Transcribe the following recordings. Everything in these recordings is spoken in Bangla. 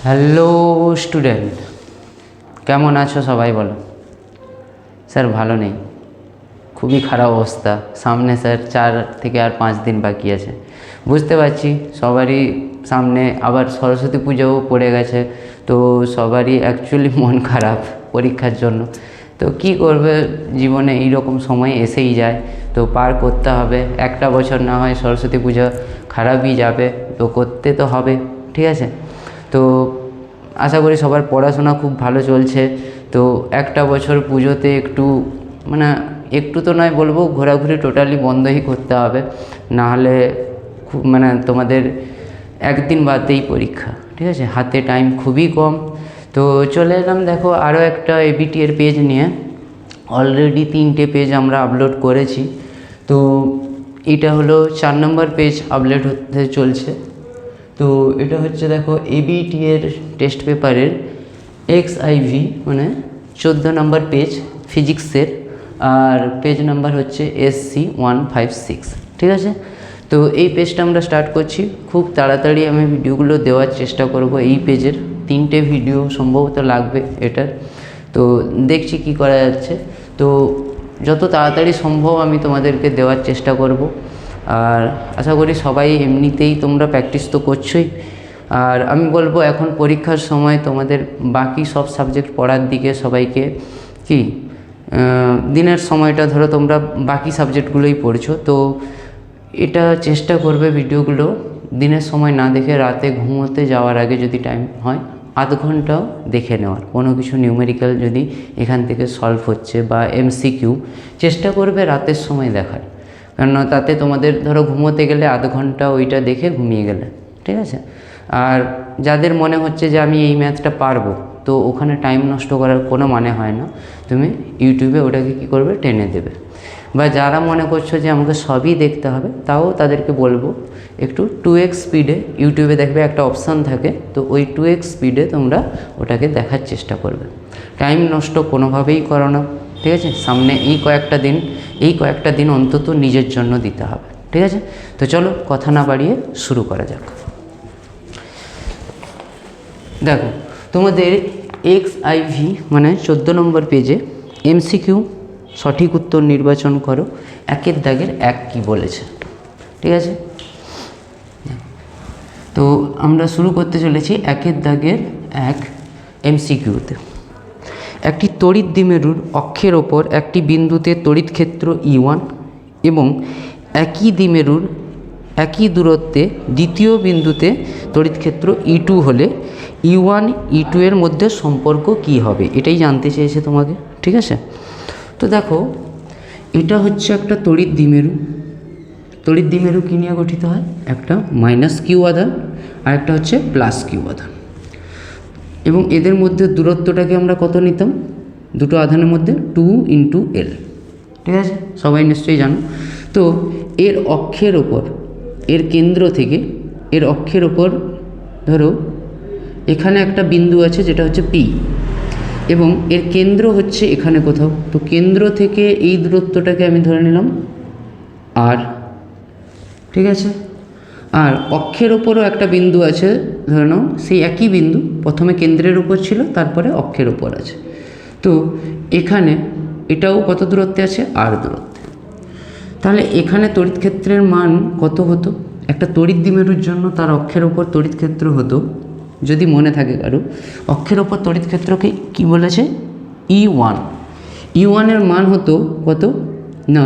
হ্যালো স্টুডেন্ট, কেমন আছো সবাই বলো। স্যার ভালো নেই, খুবই খারাপ অবস্থা। সামনে স্যার 4 থেকে আর 5 দিন বাকি আছে। বুঝতে পারছি সবারই সামনে আবার সরস্বতী পুজোও পড়ে গেছে, তো সবারই অ্যাকচুয়ালি মন খারাপ পরীক্ষার জন্য। তো কি করবে, জীবনে এইরকম সময় এসেই যায়, তো পার করতে হবে। একটা বছর না হয় সরস্বতী পুজো খারাপই যাবে, তো করতে তো হবে, ঠিক আছে। তো আশা করি সবার পড়াশোনা খুব ভালো চলছে। তো একটা বছর পুজোতে একটু একটু তো নয় বলবো, ঘোরাঘুরি টোটালি বন্ধই করতে হবে, নাহলে খুব তোমাদের একদিন বাদেই পরীক্ষা, ঠিক আছে। হাতে টাইম খুবই কম। তো চলে এলাম দেখো আরও একটা এবিটি এর পেজ নিয়ে। অলরেডি 3টে পেজ আমরা আপলোড করেছি। তো এটা হলো 4 নম্বর পেজ আপলোড হতে চলছে। তো এটা হচ্ছে দেখো এবিটি এর টেস্ট পেপারের XIV 14 নম্বর পেজ ফিজিক্সের, আর পেজ নাম্বার হচ্ছে SC156, ঠিক আছে। তো এই পেজটা আমরা স্টার্ট করছি। খুব তাড়াতাড়ি আমি ভিডিওগুলো দেওয়ার চেষ্টা করব। এই পেজের 3টে ভিডিও সম্ভবত লাগবে এটার, তো দেখছি কি করা যাচ্ছে। তো যত তাড়াতাড়ি সম্ভব আমি তোমাদেরকে দেওয়ার চেষ্টা করব। আর আশা করি সবাই এমনিতেই তোমরা প্র্যাকটিস তো করছোই। আর আমি বলবো এখন পরীক্ষার সময় তোমাদের বাকি সব সাবজেক্ট পড়ার দিকে সবাইকে দিনের সময়টা ধরো তোমরা বাকি সাবজেক্টগুলোই পড়ছো, তো এটা চেষ্টা করবে ভিডিওগুলো দিনের সময় না দেখে রাতে ঘুমোতে যাওয়ার আগে যদি টাইম হয় আধ ঘন্টাও দেখে নেওয়ার। কোনো কিছু নিউমেরিক্যাল যদি এখান থেকে সলভ হচ্ছে বা MCQ, চেষ্টা করবে রাতের সময় দেখার, কেননা তাতে তোমাদের ধরো ঘুমোতে গেলে আধ ঘন্টা ওইটা দেখে ঘুমিয়ে গেলে, ঠিক আছে। আর যাদের মনে হচ্ছে যে আমি এই ম্যাথটা পারবো, তো ওখানে টাইম নষ্ট করার কোনো মানে হয় না। তুমি ইউটিউবে ওটাকে কী করবে, টেনে দেবে। বা যারা মনে করছো যে আমাকে সবই দেখতে হবে, তাও তাদেরকে বলবো একটু 2x স্পিডে ইউটিউবে দেখবে একটা অপশান থাকে, তো ওই 2x স্পিডে তোমরা ওটাকে দেখার চেষ্টা করবে। টাইম নষ্ট কোনোভাবেই করো না, ঠিক আছে। সামনে এই কয়েকটা দিন অন্তত নিজের জন্য দিতে হবে, ঠিক আছে। তো চলো কথা না বাড়িয়ে শুরু করা যাক। দেখো তোমাদের XIV 14 নম্বর পেজে MCQ সঠিক উত্তর নির্বাচন করো, 1 দাগের 1 কি বলেছে, ঠিক আছে। তো আমরা শুরু করতে চলেছি 1 দাগের 1 MCQতে। একটি তড়িৎ দ্বিমেরুর অক্ষের ওপর একটি বিন্দুতে তড়িৎ ক্ষেত্র E1 এবং একই দ্বিমেরুর একই দূরত্বে দ্বিতীয় বিন্দুতে তড়িৎ ক্ষেত্র E2 হলে E1 E2 এর মধ্যে সম্পর্ক কি হবে, এটাই জানতে চেয়েছে তোমাকে, ঠিক আছে। তো দেখো এটা হচ্ছে একটা তড়িৎ দ্বিমেরু। তড়িৎ দ্বিমেরু কী নিয়ে গঠিত হয়, একটা -Q আধান আর একটা হচ্ছে +Q আধান, এবং এদের মধ্যে দূরত্বটাকে আমরা কত নিতাম, দুটো আধানের মধ্যে 2 × L, ঠিক আছে, সবাই নিশ্চয়ই জানো। তো এর অক্ষের ওপর, এর কেন্দ্র থেকে এর অক্ষের ওপর ধরো এখানে একটা বিন্দু আছে যেটা হচ্ছে P, এবং এর কেন্দ্র হচ্ছে এখানে কোথাও। তো কেন্দ্র থেকে এই দূরত্বটাকে আমি ধরে নিলাম R, ঠিক আছে। আর অক্ষের ওপরও একটা বিন্দু আছে ধরে নাও, সেই একই বিন্দু প্রথমে কেন্দ্রের উপর ছিল, তারপরে অক্ষের ওপর আছে। তো এখানে এটাও কত দূরত্বে আছে, R দূরত্বে। তাহলে এখানে তড়িৎ ক্ষেত্রের মান কত হতো, একটা তড়িৎ দ্বিমেরুর জন্য তার অক্ষের ওপর তড়িৎ ক্ষেত্র হতো, যদি মনে থাকে কারো, অক্ষের ওপর তড়িৎ ক্ষেত্রকে কী বলেছে, E1। E1 এর মান হতো কত না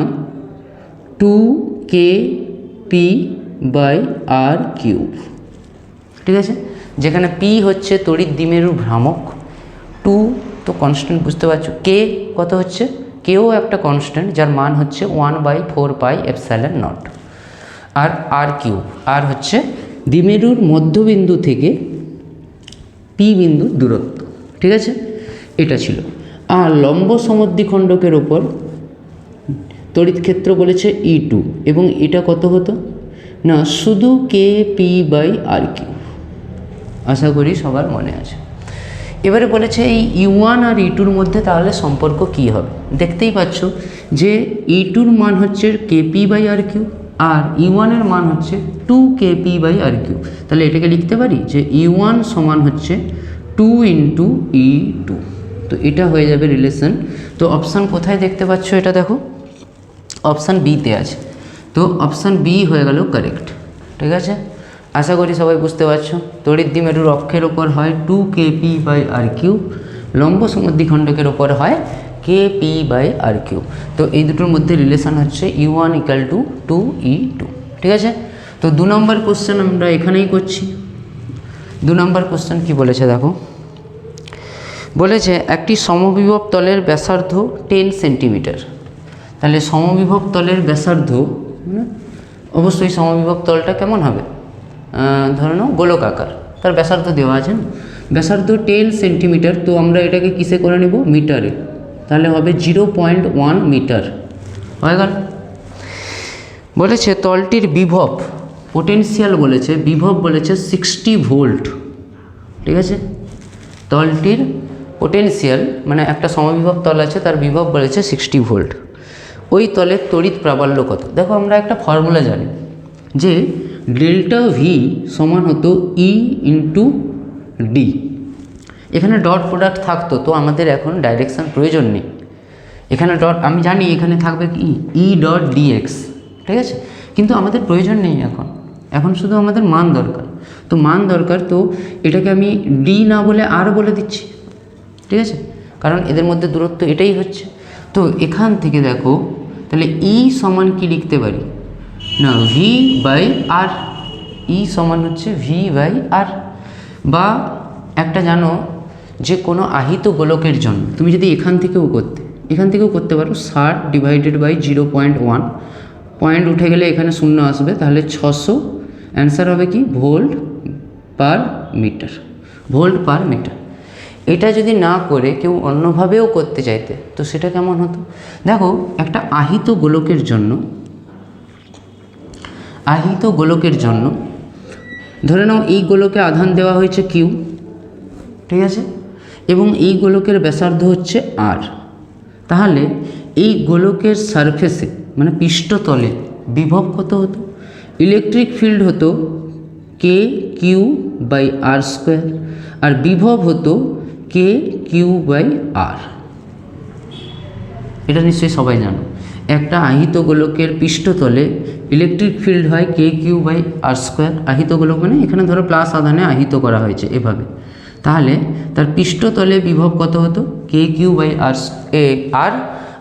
2kp/r³, ঠিক আছে। যেখানে P হচ্ছে তড়িৎ দ্বিমেরুর ভ্রামক, 2 তো কনস্ট্যান্ট, বুঝতে পারছো। K কত হচ্ছে, কেও একটা কনস্ট্যান্ট যার মান হচ্ছে 1/4πε0, আর r3, আর হচ্ছে দ্বিমেরুর মধ্যবিন্দু থেকে P বিন্দুর দূরত্ব, ঠিক আছে, এটা ছিল। আর লম্ব সমদ্বিখণ্ডকের ওপর তড়িৎ ক্ষেত্র বলেছে E2, এবং এটা কত হতো না শুধু kp/r³। আশা করি সবার মনে আছে। এবারে বলেছে এই E1 আর E2-র মধ্যে তাহলে সম্পর্ক কি হবে। দেখতেই পাচ্ছ যে E2-র মান হচ্ছে kp/r³ আর E1 এর মান হচ্ছে 2kp/r³। তাহলে এটাকে লিখতে পারি যে E1 সমান হচ্ছে 2 × E2। তো এটা হয়ে যাবে রিলেশন। তো অপশান কোথায় দেখতে পাচ্ছ এটা দেখো, অপশান বিতে আছে। তো অপশান বি হয়ে গেল কারেক্ট। ঠিক আছে, আশা করি সবাই বুঝতে পারছো। তড়িৎদ্বিমেরুর অক্ষের ওপর হয় 2kp/r³, লম্ব সমদ্বিখণ্ডকের ওপর হয় kp/r³। তো এই দুটোর মধ্যে রিলেশন হচ্ছে E1 = 2E2। ঠিক আছে, তো 2 নম্বর কোশ্চেন আমরা এখানেই করছি। 2 নম্বর কোশ্চেন কি বলেছে দেখো, বলেছে একটি সমবিভব তলের ব্যাসার্ধ 10 সেন্টিমিটার। তাহলে সমবিভব তলের ব্যাসার্ধ অবশ্যই সমবিভব তলটা কেমন হবে, ধরে নাও গোলকাকার, তার ব্যাসার্ধ দেওয়া আছে না, ব্যাসার্ধ 10 সেন্টিমিটার। তো আমরা এটাকে কিসে করে নেব, মিটারে। তাহলে হবে 0.1 মিটার হয়ে গেল। বলেছে তলটির বিভব, পোটেনশিয়াল বলেছে, বিভব বলেছে 60 ভোল্ট। ঠিক আছে, তলটির পোটেনশিয়াল মানে একটা সমবিভব তল আছে, তার বিভব বলেছে 60 ভোল্ট। ওই তলের তড়িৎ প্রাবল্য কত? দেখো আমরা একটা ফর্মুলা জানি যে ডেল্টা ভি সমান হতো ই ইন্টু ডি। এখানে ডট প্রোডাক্ট থাকতো, তো আমাদের এখন ডাইরেকশান প্রয়োজন নেই। এখানে ডট আমি জানি এখানে থাকবে কি ই ডট ডিএক্স। ঠিক আছে, কিন্তু আমাদের প্রয়োজন নেই এখন শুধু আমাদের মান দরকার। তো মান দরকার, তো এটাকে আমি ডি না বলে আর বলে দিচ্ছি। ঠিক আছে, কারণ এদের মধ্যে দূরত্ব এটাই হচ্ছে। তো এখান থেকে দেখো তাহলে ই সমান কি লিখতে পারি না, V/R। ই সমান হচ্ছে V/R। বা একটা জানো যে কোনো আহিত গোলকের জন্য তুমি যদি এখান থেকেও করতে পারো, 60/0.1, পয়েন্ট উঠে গেলে এখানে শূন্য আসবে, তাহলে 600। অ্যান্সার হবে কি ভোল্ট পার মিটার। এটা যদি না করে কেউ অন্যভাবেও করতে চাইতে তো সেটা কেমন হতো দেখো, একটা আহিত গোলকের জন্য ধরে নাও এই গোলকে আধান দেওয়া হয়েছে কিউ। ঠিক আছে, এবং এই গোলকের ব্যাসার্ধ হচ্ছে আর। তাহলে এই গোলকের সারফেসে মানে পৃষ্ঠতলে বিভব কত হতো, ইলেকট্রিক ফিল্ড হতো KQ/r², আর বিভব হতো KQ/r। এটা নিশ্চয়ই সবাই জানো, একটা আহিত গোলকের পৃষ্ঠতলে ইলেকট্রিক ফিল্ড হয় KQ/r²। আহিত গোলক মানে এখানে ধরো প্লাস আধানে আহিত করা হয়েছে এভাবে, তাহলে তার পৃষ্ঠতলে বিভব কত হতো KQ/r,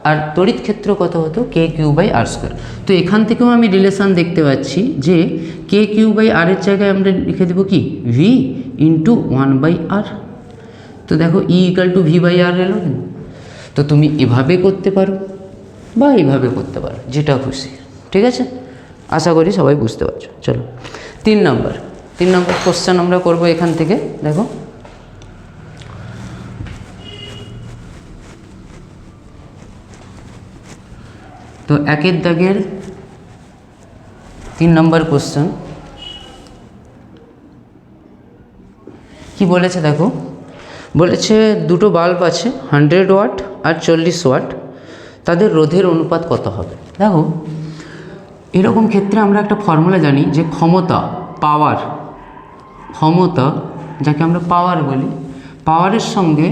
আর তড়িৎ ক্ষেত্র কত হতো KQ/r²। তো এখান থেকেও আমি রিলেশান দেখতে পাচ্ছি যে KQ/r এর জায়গায় আমরা লিখে দেবো কি V × 1/r। তো দেখো E = V/r এলো। তো তুমি এভাবে করতে পারো বা এইভাবে করতে পারো, যেটা খুশি। ঠিক আছে, আশা করি সবাই বুঝতে পারছো। চলো 3 নম্বর কোশ্চেন আমরা করব এখান থেকে। দেখো তো 1 দাগের 3 নম্বর কোশ্চেন কি বলেছে দেখো, বলেছে দুটো বাল্ব আছে 100 ওয়াট আর 40 ওয়াট, তাদের রোধের অনুপাত কত হবে। দেখো এরকম ক্ষেত্রে আমরা একটা ফর্মুলা জানি যে ক্ষমতা যাকে আমরা পাওয়ার বলি, পাওয়ারের সঙ্গে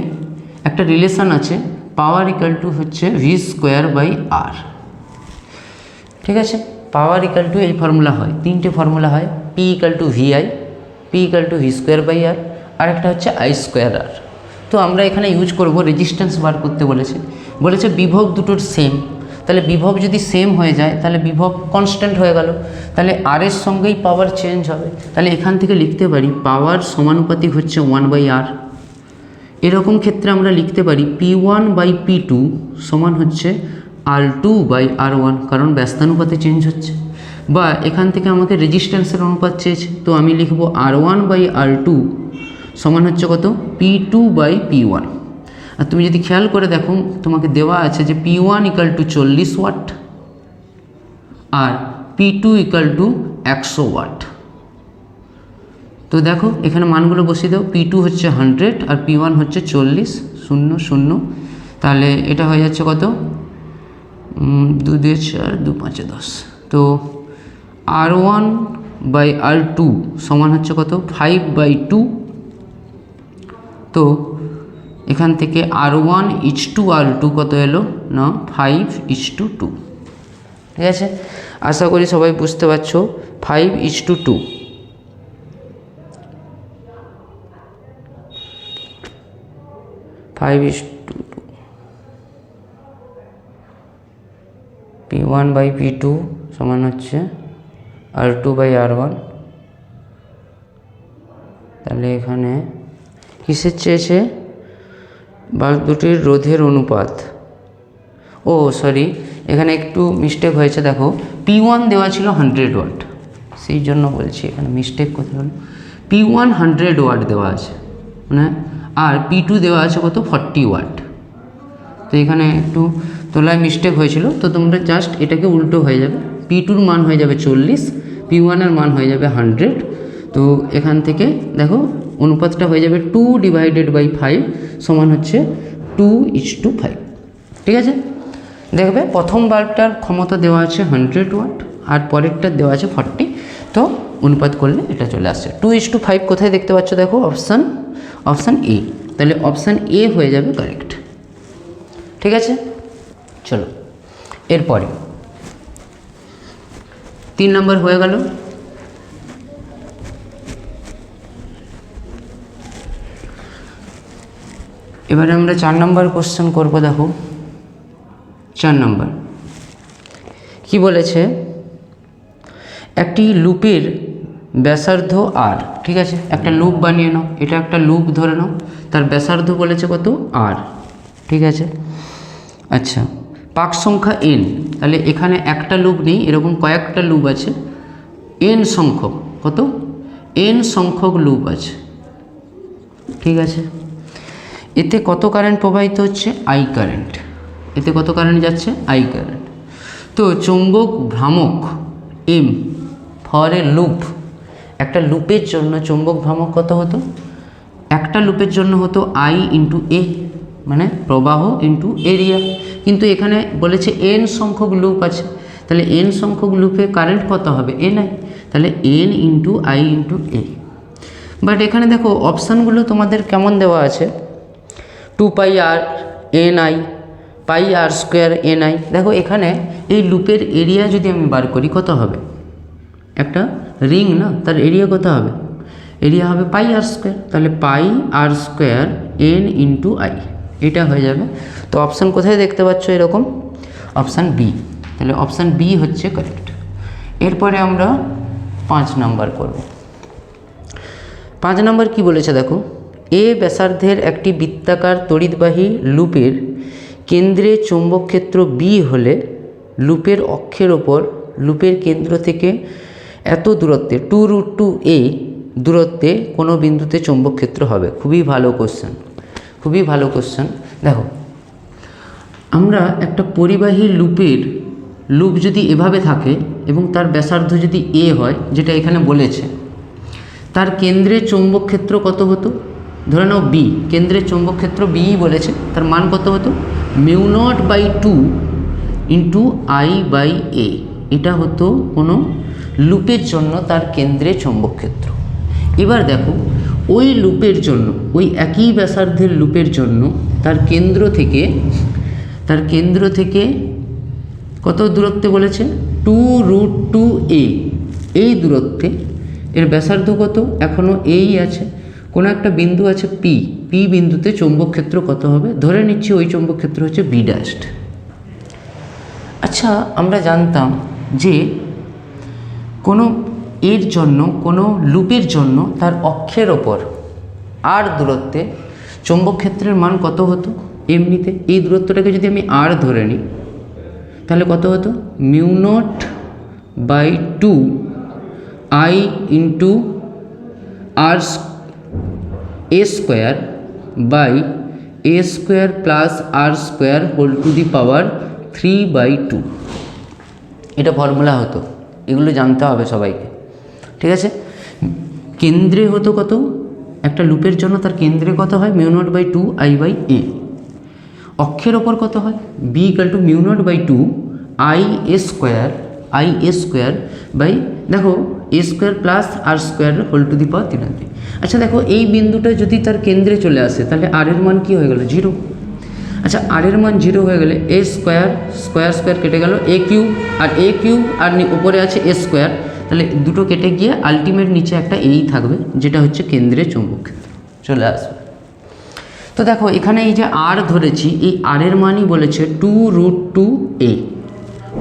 একটা রিলেশান আছে, পাওয়ার = হচ্ছে V²/R। ঠিক আছে, পাওয়ার = এই ফর্মুলা হয়, 3টে ফর্মুলা হয়, P = VI, P = V²/R, আর একটা হচ্ছে I²R। তো আমরা এখানে ইউজ করব রেজিস্ট্যান্স বার করতে বলেছে বিভব দুটোর সেম। তাহলে বিভব যদি সেম হয়ে যায় তাহলে বিভব কনস্ট্যান্ট হয়ে গেল, তাহলে আর এর সঙ্গেই পাওয়ার চেঞ্জ হবে। তাহলে এখান থেকে লিখতে পারি পাওয়ার সমানুপাতিক হচ্ছে 1/R। এরকম ক্ষেত্রে আমরা লিখতে পারি P1/P2 সমান হচ্ছে R2/R1, কারণ ব্যস্তানুপাতে চেঞ্জ হচ্ছে। বা এখান থেকে আমাকে রেজিস্ট্যান্সের অনুপাত চেয়েছে, তো আমি লিখব R1/R2 সমান হচ্ছে কত P2/P1। আর তুমি যদি খেয়াল করে দেখো তোমাকে দেওয়া আছে যে P1 = 40 ওয়াট আর P2 = 100 ওয়াট। তো দেখো এখানে মানগুলো বসিয়ে দাও, P2 হচ্ছে 100 আর P1 হচ্ছে 40, 0 0। তাহলে এটা হয়ে যাচ্ছে কত 2 2 4 2 5 10। তো R1 বাই R2 সমান হচ্ছে কত 5/2। তো এখান থেকে R1:R2 কত এলো না 5:2। ঠিক আছে, আশা করি সবাই বুঝতে পারছো। 5:2, 5:2, P1/P2 সমান হচ্ছে R2/R1। তাহলে এখানে কিসের চেয়েছে, বাল্ব দুটির রোধের অনুপাত। ও সরি, এখানে একটু মিস্টেক হয়েছে, দেখো P1 দেওয়া ছিল 100 ওয়াট, সেই জন্য বলছি এখানে মিস্টেক কোথায় হলো। P1 100 ওয়াট দেওয়া আছে মানে, আর P2 দেওয়া আছে কত 40 ওয়াট। তো এখানে একটু তোলায় মিস্টেক হয়েছিল, তো তোমরা জাস্ট এটাকে উল্টো হয়ে যাবে, P2-র মান হয়ে যাবে 40, P1-এর মান হয়ে যাবে 100। তো এখান থেকে দেখো অনুপাতটা হয়ে যাবে 2/5 সমান হচ্ছে 2:5। ঠিক আছে, দেখবে প্রথম বাল্বটার ক্ষমতা দেওয়া আছে 100 ওয়াট আর পরেরটার দেওয়া আছে 40, তো অনুপাত করলে এটা চলে আসছে 2:5। কোথায় দেখতে পাচ্ছ, দেখো অপশান এ, তাহলে অপশান এ হয়ে যাবে কারেক্ট। ঠিক আছে, চলো এরপরে 3 নম্বর হয়ে গেল। এবারে আমরা 4 নম্বর কোশ্চেন করব। দেখো 4 নম্বর কি বলেছে, একটি লুপের ব্যাসার্ধ আর। ঠিক আছে, একটা লুপ বানিয়ে নাও, এটা একটা লুপ ধরে নাও, তার ব্যাসার্ধ বলেছে কত আর। ঠিক আছে, আচ্ছা পাক সংখ্যা n, তাহলে এখানে একটা লুপ নেই, এরকম কয়েকটা লুপ আছে, n সংখ্যক, কত n সংখ্যক লুপ আছে। ঠিক আছে, এতে কত কারেন্ট প্রবাহিত হচ্ছে, I কারেন্ট, এতে কত কারেন্ট যাচ্ছে, I কারেন্ট। তো চৌম্বক ভ্রামক m ফর এ লুপ, একটা লুপের জন্য চৌম্বক ভ্রামক কত হতো, একটা লুপের জন্য হতো I ইন্টু এ, মানে প্রবাহ ইন্টু এরিয়া। কিন্তু এখানে বলেছে n সংখ্যক লুপ আছে, তাহলে n সংখ্যক লুপে কারেন্ট কত হবে, NI, তাহলে n into I into A. But এখানে দেখো অপশানগুলো তোমাদের কেমন দেওয়া আছে, 2πr NI, πr² NI। দেখো এখানে এই লুপের এরিয়া যদি আমি বার করি কত হবে, একটা রিং না, তার এরিয়া কত হবে, এরিয়া হবে πr², তাহলে πr² n ইন্টু I, এটা হয়ে যাবে। তো অপশান কোথায় দেখতে পাচ্ছ, এরকম অপশান বি, তাহলে অপশান বি হচ্ছে কারেক্ট। এরপরে আমরা 5 নাম্বার করব। 5 নাম্বার কি বলেছে দেখো, এ ব্যাসার্ধের একটি বৃত্তাকার তড়িৎবাহী লুপের কেন্দ্রে চৌম্বক ক্ষেত্র বি হলে লুপের অক্ষের ওপর লুপের কেন্দ্র থেকে এত দূরত্বে 2√2a দূরত্বে কোনো বিন্দুতে চৌম্বক ক্ষেত্র হবে। খুবই ভালো কোশ্চেন, খুবই ভালো কোশ্চেন। দেখো আমরা একটা পরিবাহী লুপ যদি এভাবে থাকে এবং তার ব্যাসার্ধ যদি a হয়, যেটা এখানে বলেছে, তার কেন্দ্রে চৌম্বক ক্ষেত্র কত হতো, ধরে নাও বি, কেন্দ্রের চৌম্বক ক্ষেত্র বিই বলেছে, তার মান কত হতো, μ0/2 ইন্টু I/a। এটা হতো কোনো লুপের জন্য তার কেন্দ্রে চৌম্বক ক্ষেত্র। এবার দেখো ওই লুপের জন্য, ওই একই ব্যাসার্ধের লুপের জন্য তার কেন্দ্র থেকে কত দূরত্বে বলেছে, 2√2a, এই দূরত্বে এর ব্যাসার্ধ কত, এখনও এই আছে, কোনো একটা বিন্দু আছে পি বিন্দুতে চৌম্বক ক্ষেত্র কত হবে, ধরে নিচ্ছি ওই চৌম্বক ক্ষেত্র হচ্ছে B'। আচ্ছা আমরা জানতাম যে কোনো লুপের জন্য তার অক্ষের ওপর আর দূরত্বে চৌম্বক ক্ষেত্রের মান কত হতো, এমনিতে এই দূরত্বটাকে যদি আমি আর ধরে নিই তাহলে কত হতো, μ0/2 I into a² by a² plus r² whole to the power 3/2। এটা ফর্মুলা হতো, এগুলো জানতে হবে সবাইকে। ঠিক আছে, কেন্দ্রে হতো কত, একটা লুপের জন্য তার কেন্দ্রে কত হয়, μ0/2 I/a। অক্ষের ওপর কত হয়, b = μ0/2 I a² I A square by দেখো A square plus R square whole to the power 3/3। আচ্ছা দেখো এই বিন্দুটা যদি তার কেন্দ্রে চলে আসে তাহলে আর এর মান কী হয়ে গেল 0। আচ্ছা আর এর মান 0 হয়ে গেলে এ স্কোয়ার স্কোয়ার স্কোয়ার কেটে গেল এ কিউব আর উপরে আছে এ স্কোয়ার, তাহলে দুটো কেটে গিয়ে আলটিমেট নিচে একটা এই থাকবে যেটা হচ্ছে কেন্দ্রে চৌম্বক ক্ষেত্র চলে আসবে। তো দেখো এখানে এই যে আর ধরেছি, এই আর এর মানই বলেছে 2√2a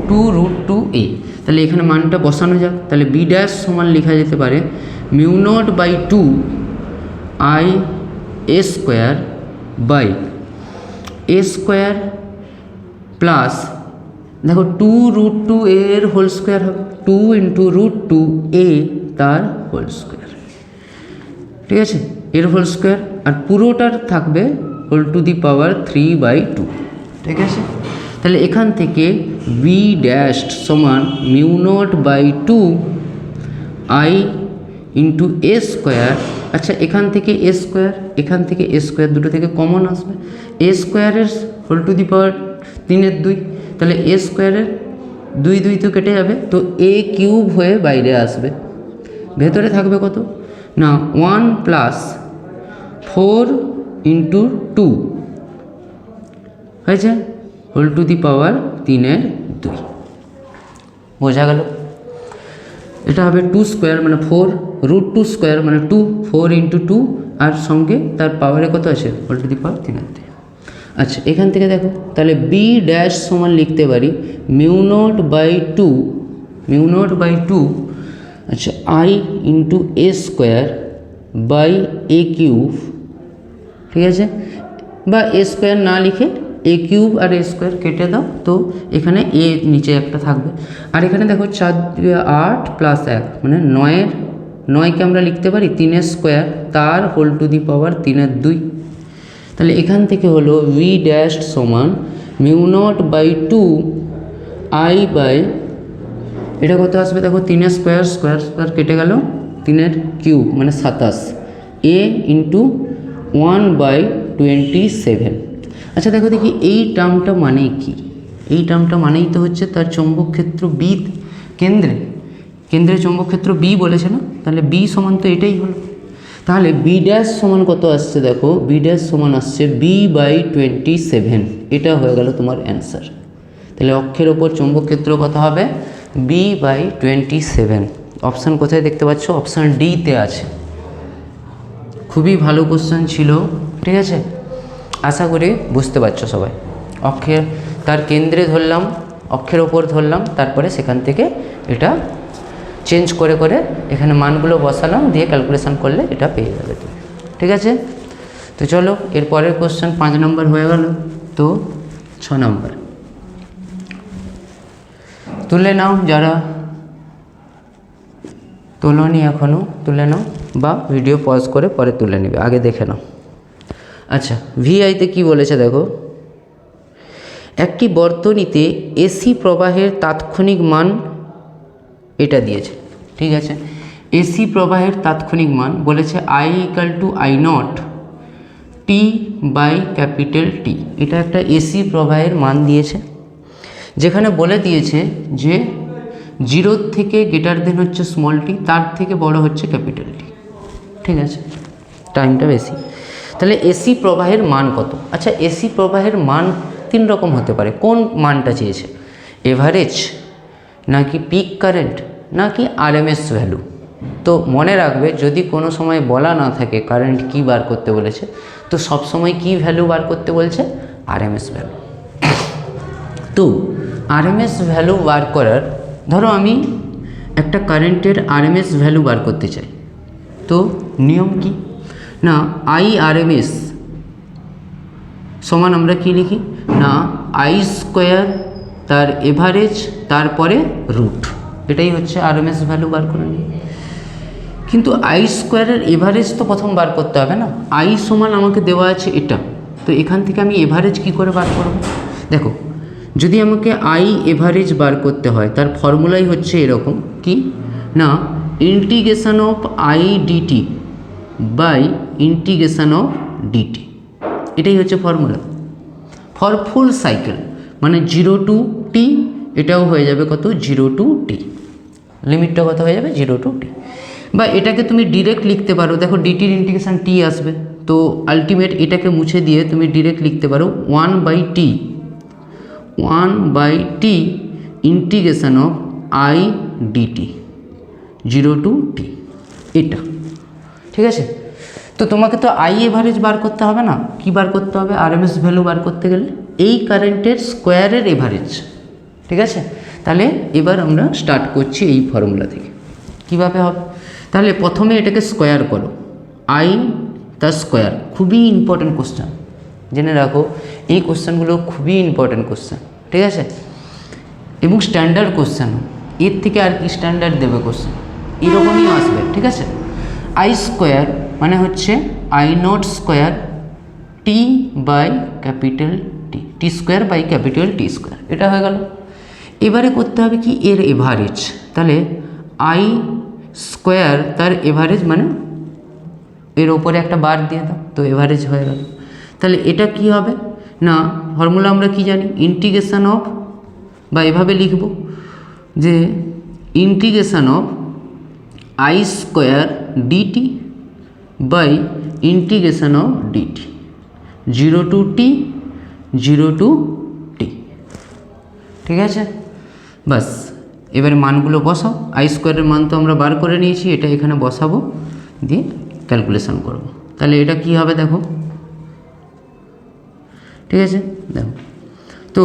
2√2a। তাহলে এখানে মানটা বসানো যাক। তাহলে বি ড্যাশ সমান লেখা যেতে পারে μ0/2 I A square by A square plus দেখো 2√2a এর হোল স্কোয়ার হবে 2 × √2a তার হোল স্কোয়ার, ঠিক আছে, এর হোল স্কোয়ার, আর পুরোটার থাকবে হোল টু দি পাওয়ার 3/2, ঠিক আছে। তাহলে এখান থেকে বি ড্যাশ সমান μ0/2 আই ইন্টু এ স্কোয়ার। আচ্ছা এখান থেকে এ স্কোয়ার দুটো থেকে কমন আসবে, এ স্কোয়ারের হোল টু দি পাওয়ার 3/2, তাহলে এ স্কোয়ারের 2 তো কেটে যাবে, তো এ কিউব হয়ে বাইরে আসবে। ভেতরে থাকবে কত না 1 + 4 × 2 হয়েছে হোল টু দি পাওয়ার 3/2। বোঝা গেল? এটা হবে 2 স্কোয়ার মানে 4, √2 স্কোয়ার মানে 2, 4 × 2 আর সঙ্গে তার পাওয়ারে কত আছে হোল টু দি পাওয়ার 3/2। আচ্ছা এখান থেকে দেখো তাহলে বি ড্যাশ সমান লিখতে পারি μ0/2 আচ্ছা I into A square by A cube, ঠিক আছে, বা এ স্কোয়ার না লিখে এ কিউব আর এ স্কোয়ার কেটে দাও, তো এখানে এ নিচে একটা থাকবে। আর এখানে দেখো 4 8 + 1 মানে 9কে আমরা লিখতে পারি 3 স্কোয়ার তার হোল টু দি পাওয়ার 3/2। তাহলে এখান থেকে হলো ভি ড্যাশ সমান μ0/2 আই বাই এটা কত আসবে দেখো 3 স্কোয়ার কেটে গেল 3³ মানে 27 এ ইন্টু 1/27। আচ্ছা দেখো দেখি এই টার্মটা মানে কি? এই টার্মটা মানেই তো হচ্ছে তার চৌম্বক ক্ষেত্র বি কেন্দ্রে চৌম্বক ক্ষেত্র বি বলেছে না, তাহলে বি সমান তো এটাই হলো। তাহলে বি ড্যাশ সমান কত আসছে দেখো, বি ড্যাশ সমান আসছে b/27, এটা হয়ে গেল তোমার অ্যান্সার। তাহলে অক্ষের ওপর চৌম্বক ক্ষেত্র কত হবে b/27। অপশান কোথায় দেখতে পাচ্ছ? অপশান ডিতে আছে। খুবই ভালো কোশ্চেন ছিল, ঠিক আছে, আশা করি বুঝতে পারছো সবাই। অক্ষের তার কেন্দ্রে ধরলাম, অক্ষের ওপর ধরলাম, তারপরে সেখান থেকে এটা চেঞ্জ করে এখানে মানগুলো বসালাম, দিয়ে ক্যালকুলেশন করলে এটা পেয়ে যাবে, ঠিক আছে। তো চলো এর পরের কোশ্চেন 5 নম্বর হয়ে গেল, তো 6 নম্বর তুলে নাও, যারা তোলনি এখনও তুলে নাও, বা ভিডিও পজ করে পরে তুলে নেবে, আগে দেখে নাও। আচ্ছা ভিআইতে কি বলেছে দেখো, একটি বর্তনীতে এসি প্রবাহের তাৎক্ষণিক মান এটা দিয়েছে, ঠিক আছে। এসি প্রবাহের তাৎক্ষণিক মান বলেছে I = I0 T/T। এটা একটা এসি প্রবাহের মান দিয়েছে, যেখানে বলে দিয়েছে যে 0 থেকে গ্রেটার দেন হচ্ছে স্মল টি, তার থেকে বড় হচ্ছে ক্যাপিটাল টি, ঠিক আছে, টাইমটা বেশি। তাহলে এসি প্রবাহের মান কত? আচ্ছা এসি প্রবাহের মান 3 রকম হতে পারে। কোন মানটা চেয়েছে? এভারেজ, নাকি পিক কারেন্ট, নাকি আরএমএস ভ্যালু? তো মনে রাখবে যদি কোনো সময় বলা না থাকে কারেন্ট কি বার করতে বলেছে, তো সব সময় কি ভ্যালু বার করতে বলছে? RMS value. তো আরএমএস ভ্যালু বার করার, ধরো আমি একটা কারেন্টের আরএমএস ভ্যালু বার করতে চাই, তো নিয়ম কি না, IRMS সমান আমরা কি লিখি না I² তার এভারেজ তারপরে রুট, এটাই হচ্ছে আরএমএস ভ্যালু বার করে নিই। কিন্তু I² এর এভারেজ তো প্রথম বার করতে হবে না, I সমান আমাকে দেওয়া আছে এটা, তো এখান থেকে আমি এভারেজ কি করে বার করব? দেখো যদি আমাকে I এভারেজ বার করতে হয়, তার ফর্মুলাই হচ্ছে এরকম কি না integration of IDT by integration of DT, এটাই হচ্ছে ফর্মুলা ফর ফুল সাইকেল, মানে 0 to T এটাও হয়ে যাবে কত 0 to t, লিমিটটা কত হয়ে যাবে 0 to t। বা এটাকে তুমি ডিরেক্ট লিখতে পারো, দেখো ডিটির ইন্টিগ্রেশন t আসবে, তো আলটিমেট এটাকে মুছে দিয়ে তুমি ডিরেক্ট লিখতে পারো 1/t integration of i dt 0 to t, এটা ঠিক আছে। তো তোমাকে তো আই এভারেজ বার করতে হবে না, কি বার করতে হবে, আরএমএস ভ্যালু বার করতে গেলে এই কারেন্টের স্কোয়ারের এভারেজ, ঠিক আছে। তাহলে এবার আমরা স্টার্ট করছি এই ফর্মুলা থেকে, কিভাবে হবে। তাহলে প্রথমে এটাকে স্কোয়ার করো, আই তার স্কোয়ার, খুবই ইম্পর্ট্যান্ট কোশ্চেন, জেনে রাখো এই কোশ্চেনগুলো খুবই ইম্পর্ট্যান্ট কোশ্চেন, ঠিক আছে, এবং স্ট্যান্ডার্ড কোশ্চেন, এর থেকে আর কি স্ট্যান্ডার্ড দেবে কোশ্চেন, এরকমই আসবে, ঠিক আছে। আই স্কোয়ার মানে হচ্ছে I not square T by capital T, T square by capital T square, এটা হয়ে গেল। এবারে করতে হবে কি এর এভারেজ, তাহলে আই স্কোয়ার তার এভারেজ মানে এর ওপরে একটা বার দিয়ে দাও, তো এভারেজ হয়ে গেল। তাহলে এটা কি হবে না, ফর্মুলা আমরা কি জানি, ইন্টিগ্রেশন অফ, বা এভাবে লিখব যে integration of I square DT by integration of DT 0 to t 0 to t, ঠিক আছে। বাস এবারে মানগুলো বসাও, আই স্কোয়ারের মান তো আমরা বার করে নিয়েছি, এটা এখানে বসাবো, দিয়ে ক্যালকুলেশন করব। তাহলে এটা কি হবে দেখো, ঠিক আছে, দেখো তো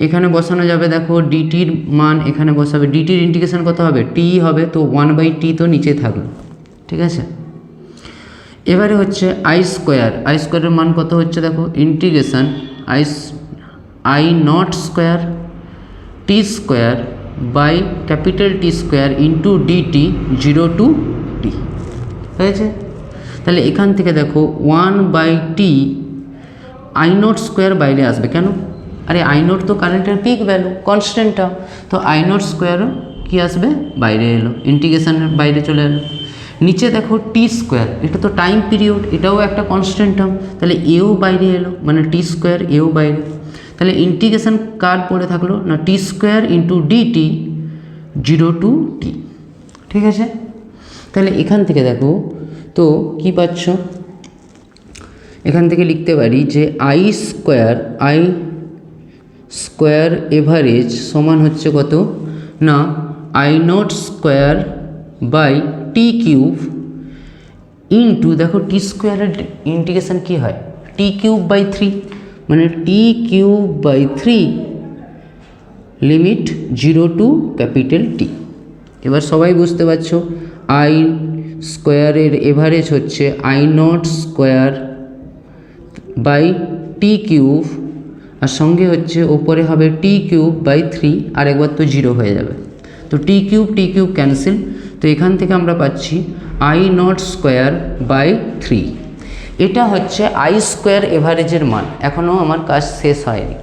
এখানে বসানো যাবে, দেখো ডিটির মান এখানে বসাবে, ডিটির ইন্টিগ্রেশন কত হবে, টি হবে, তো 1/t তো নিচে থাকলো, ঠিক আছে। এবারে হচ্ছে আই স্কোয়ারের মান কত হচ্ছে দেখো, integration I not square T square by capital T square into DT 0 to t হয়েছে। তাহলে এখান থেকে দেখো 1/t আই নট স্কোয়ার বাইরে আসবে, কেন, আরে আই নট তো কারেন্টের পিক ভ্যালু কনস্ট্যান্টটা, তো আই নট স্কোয়ারও কী আসবে বাইরে এলো, ইন্টিগ্রেশনের বাইরে চলে এলো। নিচে দেখো টি স্কোয়ার, এটা তো টাইম পিরিয়ড, এটাও একটা কনস্ট্যান্ট টার্ম, তাহলে এও বাইরে এলো, মানে টি স্কোয়ার এও বাইরে, তাহলে ইন্টিগ্রেশন কার পড়ে থাকলো না T square into DT 0 to t, ঠিক আছে। তাহলে এখান থেকে দেখো তো কি পাচ্ছ, এখান থেকে লিখতে পারি যে আই স্কোয়ার এভারেজ সমান হচ্ছে কত না I not square by T cube into, দেখো টি স্কোয়ারের ইন্টিগ্রেশন কী হয়, টি কিউব বাই 3, মানে T cube by 3 limit 0 to capital T. এবার সবাই বুঝতে পারছো আই স্কোয়ারের এভারেজ হচ্ছে I not square by T cube, আর সঙ্গে হচ্ছে ওপরে হবে টি কিউব বাই 3, আর একবার তো 0 হয়ে যাবে, তো টি কিউব ক্যান্সেল, তো এখান থেকে আমরা পাচ্ছি আই নট স্কোয়ার বাই 3, এটা হচ্ছে আই স্কোয়ার এভারেজের মান। এখনও আমার কাজ শেষ হয়নি,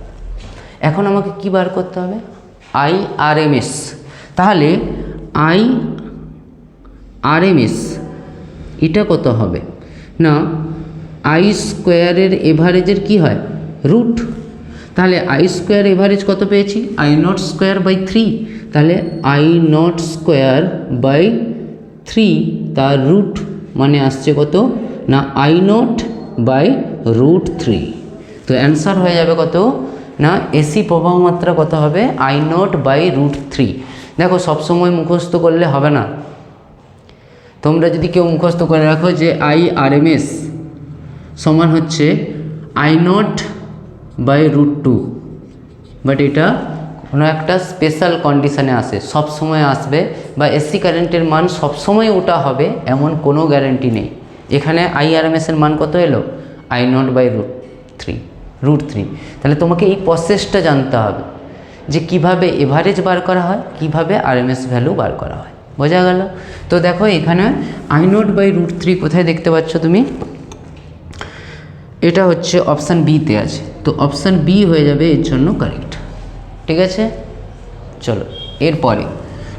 এখন আমাকে কী বার করতে হবে, আই আরএমএস। তাহলে আই আরএমএস এটা কত হবে না আই স্কোয়ারের এভারেজের কি হয় রুট, তাহলে আই স্কোয়ার এভারেজ কত পেয়েছি, আই নট স্কোয়ার বাই 3, তাহলে আই নট স্কোয়ার বাই 3 তার রুট মানে আসছে কত না আই নট বাই √3, তো অ্যান্সার হয়ে যাবে কত না এসি প্রবাহ মাত্রা কত হবে আই নট বাই √3। দেখো সবসময় মুখস্থ করলে হবে না, তোমরা যদি কেউ মুখস্থ করে রাখো যে আই আরএমএস সমান হচ্ছে আই নট বাই √2, বাট এটা কোনো একটা স্পেশাল কন্ডিশানে আসে, সব সময় আসবে, বা এসি কারেন্টের মান সবসময় ওটা হবে এমন কোনো গ্যারেন্টি নেই। এখানে আই আরএমএসের মান কত এলো আই নট বাই √3, তাহলে তোমাকে এই প্রসেসটা জানতে হবে যে কিভাবে এভারেজ বার করা হয়, কিভাবে আরএমএস ভ্যালু বার করা হয়, বোঝা গেল। তো দেখো এখানে আই নট বাই √3 কোথায় দেখতে পাচ্ছ তুমি, এটা হচ্ছে অপশান বিতে আছে, তো অপশান বি হয়ে যাবে এর জন্য কারেক্ট, ঠিক আছে। চলো এরপরে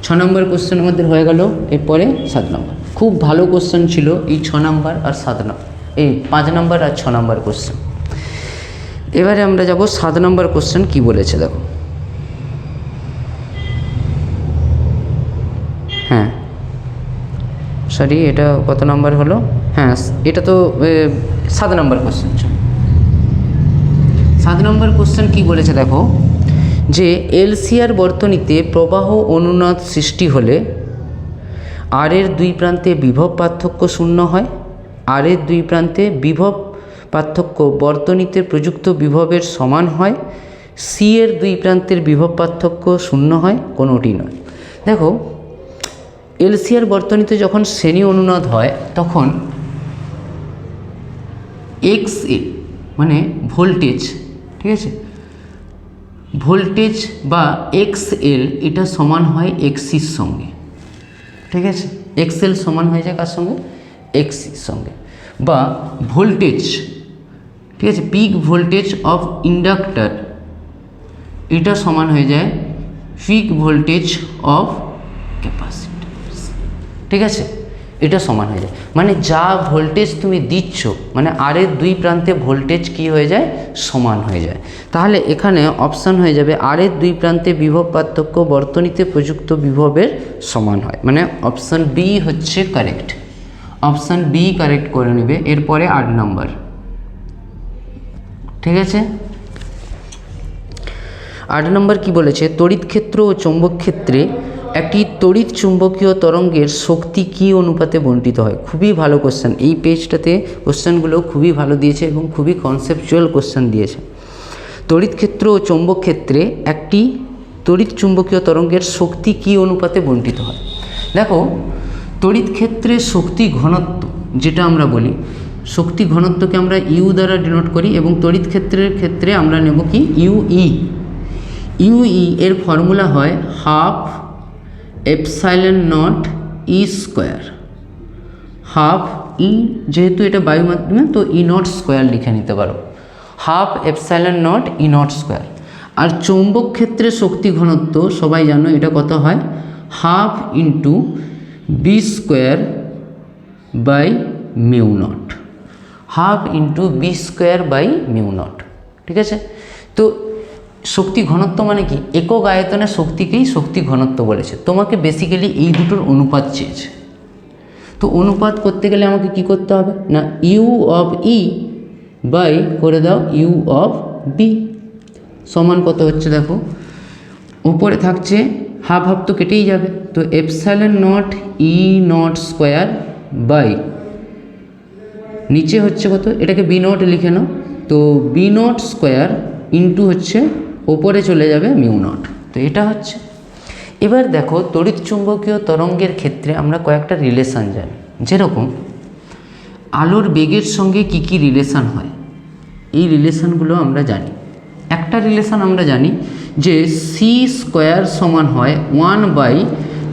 6 নম্বর কোশ্চেনের মধ্যে হয়ে গেল, এরপরে 7 নম্বর, খুব ভালো কোশ্চেন ছিল এই 6 নম্বর আর 7 নম্বর, এই 5 নম্বর আর 6 নম্বর কোশ্চেন। এবারে আমরা যাব 7 নম্বর কোশ্চেন কি বলেছে দেখো, হ্যাঁ সরি, এটা কত নাম্বার হলো? হ্যাঁ, এটা তো 7 নম্বর কোশ্চেন। 7 নম্বর কোশ্চেন কী বলেছে দেখো, যে এলসিআর বর্তনীতে প্রবাহ অনুনাদ সৃষ্টি হলে আর এর দুই প্রান্তে বিভব পার্থক্য শূন্য হয়। আর এর দুই প্রান্তে বিভব পার্থক্য বর্তনীতে প্রযুক্ত বিভবের সমান হয়। সি এর দুই প্রান্তের বিভব পার্থক্য শূন্য হয়, কোনোটি নয়। দেখো, এলসিআর বর্তনীতে যখন শ্রেণী অনুনাদ হয় তখন এক্স এল মানে ভোল্টেজ, ঠিক আছে, ভোল্টেজ বা এক্স এল এটা সমান হয় এক্সির সঙ্গে, ঠিক আছে, এক্স এল সমান হয়ে যায় কার সঙ্গে? এক্সির সঙ্গে। বা ভোল্টেজ, ঠিক আছে, পিক ভোল্টেজ অফ ইন্ডাক্টর এটা সমান হয়ে যায় পিক ভোল্টেজ অফ ক্যাপাসিটর, ঠিক আছে, এটা সমান হয়ে যায়। মানে যা ভোল্টেজ তুমি দিচ্ছ, মানে আর এর দুই প্রান্তে ভোল্টেজ কি হয়ে যায়? সমান হয়ে যায়। তাহলে এখানে অপশান হয়ে যাবে আর এর দুই প্রান্তে বিভব পার্থক্য বর্তনীতে প্রযুক্ত বিভবের সমান হয়, মানে অপশান বি হচ্ছে কারেক্ট। অপশান বি কারেক্ট করে নেবে। এরপরে 8 নম্বর, ঠিক আছে। 8 নম্বর কি বলেছে? তড়িৎ ক্ষেত্র ও চৌম্বক ক্ষেত্রে একটি তড়িৎ চুম্বকীয় তরঙ্গের শক্তি কী অনুপাতে বণ্টিত হয়? খুবই ভালো কোশ্চেন, এই পেজটাতে কোশ্চেনগুলো খুবই ভালো দিয়েছে এবং খুবই কনসেপচুয়াল কোশ্চেন দিয়েছে। তড়িৎ ক্ষেত্র ও চৌম্বক ক্ষেত্রে একটি তড়িৎ চুম্বকীয় তরঙ্গের শক্তি কী অনুপাতে বণ্টিত হয়? দেখো, তড়িৎ ক্ষেত্রে শক্তি ঘনত্ব যেটা আমরা বলি, শক্তি ঘনত্বকে আমরা ইউ দ্বারা ডিনোট করি এবং তড়িৎ ক্ষেত্রে আমরা নেব কি? ইউই। ইউই এর ফর্মুলা হয় half epsilon not E square. Half E, যেহেতু এটা বায়ু মাধ্যমে তো ই নট স্কোয়ার লিখে নিতে পারো, half epsilon not E not square. আর চৌম্বক ক্ষেত্রে শক্তি ঘনত্ব সবাই জানো এটা কত হয়? Half into B square by mu nought. Half into B square by mu nought, ঠিক আছে। তো শক্তি ঘনত্ব মানে কি? একক আয়তনের শক্তিকেই শক্তি ঘনত্ব বলেছে। তোমাকে বেসিক্যালি এই দুটোর অনুপাত চেয়েছে। তো অনুপাত করতে গেলে আমাকে কি করতে হবে না, ইউ অফ ই বাই করে দাও ইউ অফ বি সমান কত হচ্ছে দেখো, উপরে থাকছে হাফ হাফ তো কেটেই যাবে, তো epsilon not E not square by নিচে হচ্ছে কত, এটাকে বি নট লিখে নাও, তো বি নট স্কোয়ার ইন্টু হচ্ছে ওপরে চলে যাবে মিউ নট। তো এটা হচ্ছে। এবার দেখো, তড়িৎ চুম্বকীয় তরঙ্গের ক্ষেত্রে আমরা কয়েকটা রিলেশান জানি, যেরকম আলোর বেগের সঙ্গে কি কি রিলেশান হয়, এই রিলেশানগুলো আমরা জানি। একটা রিলেশান আমরা জানি যে সি স্কোয়ার সমান হয় 1 by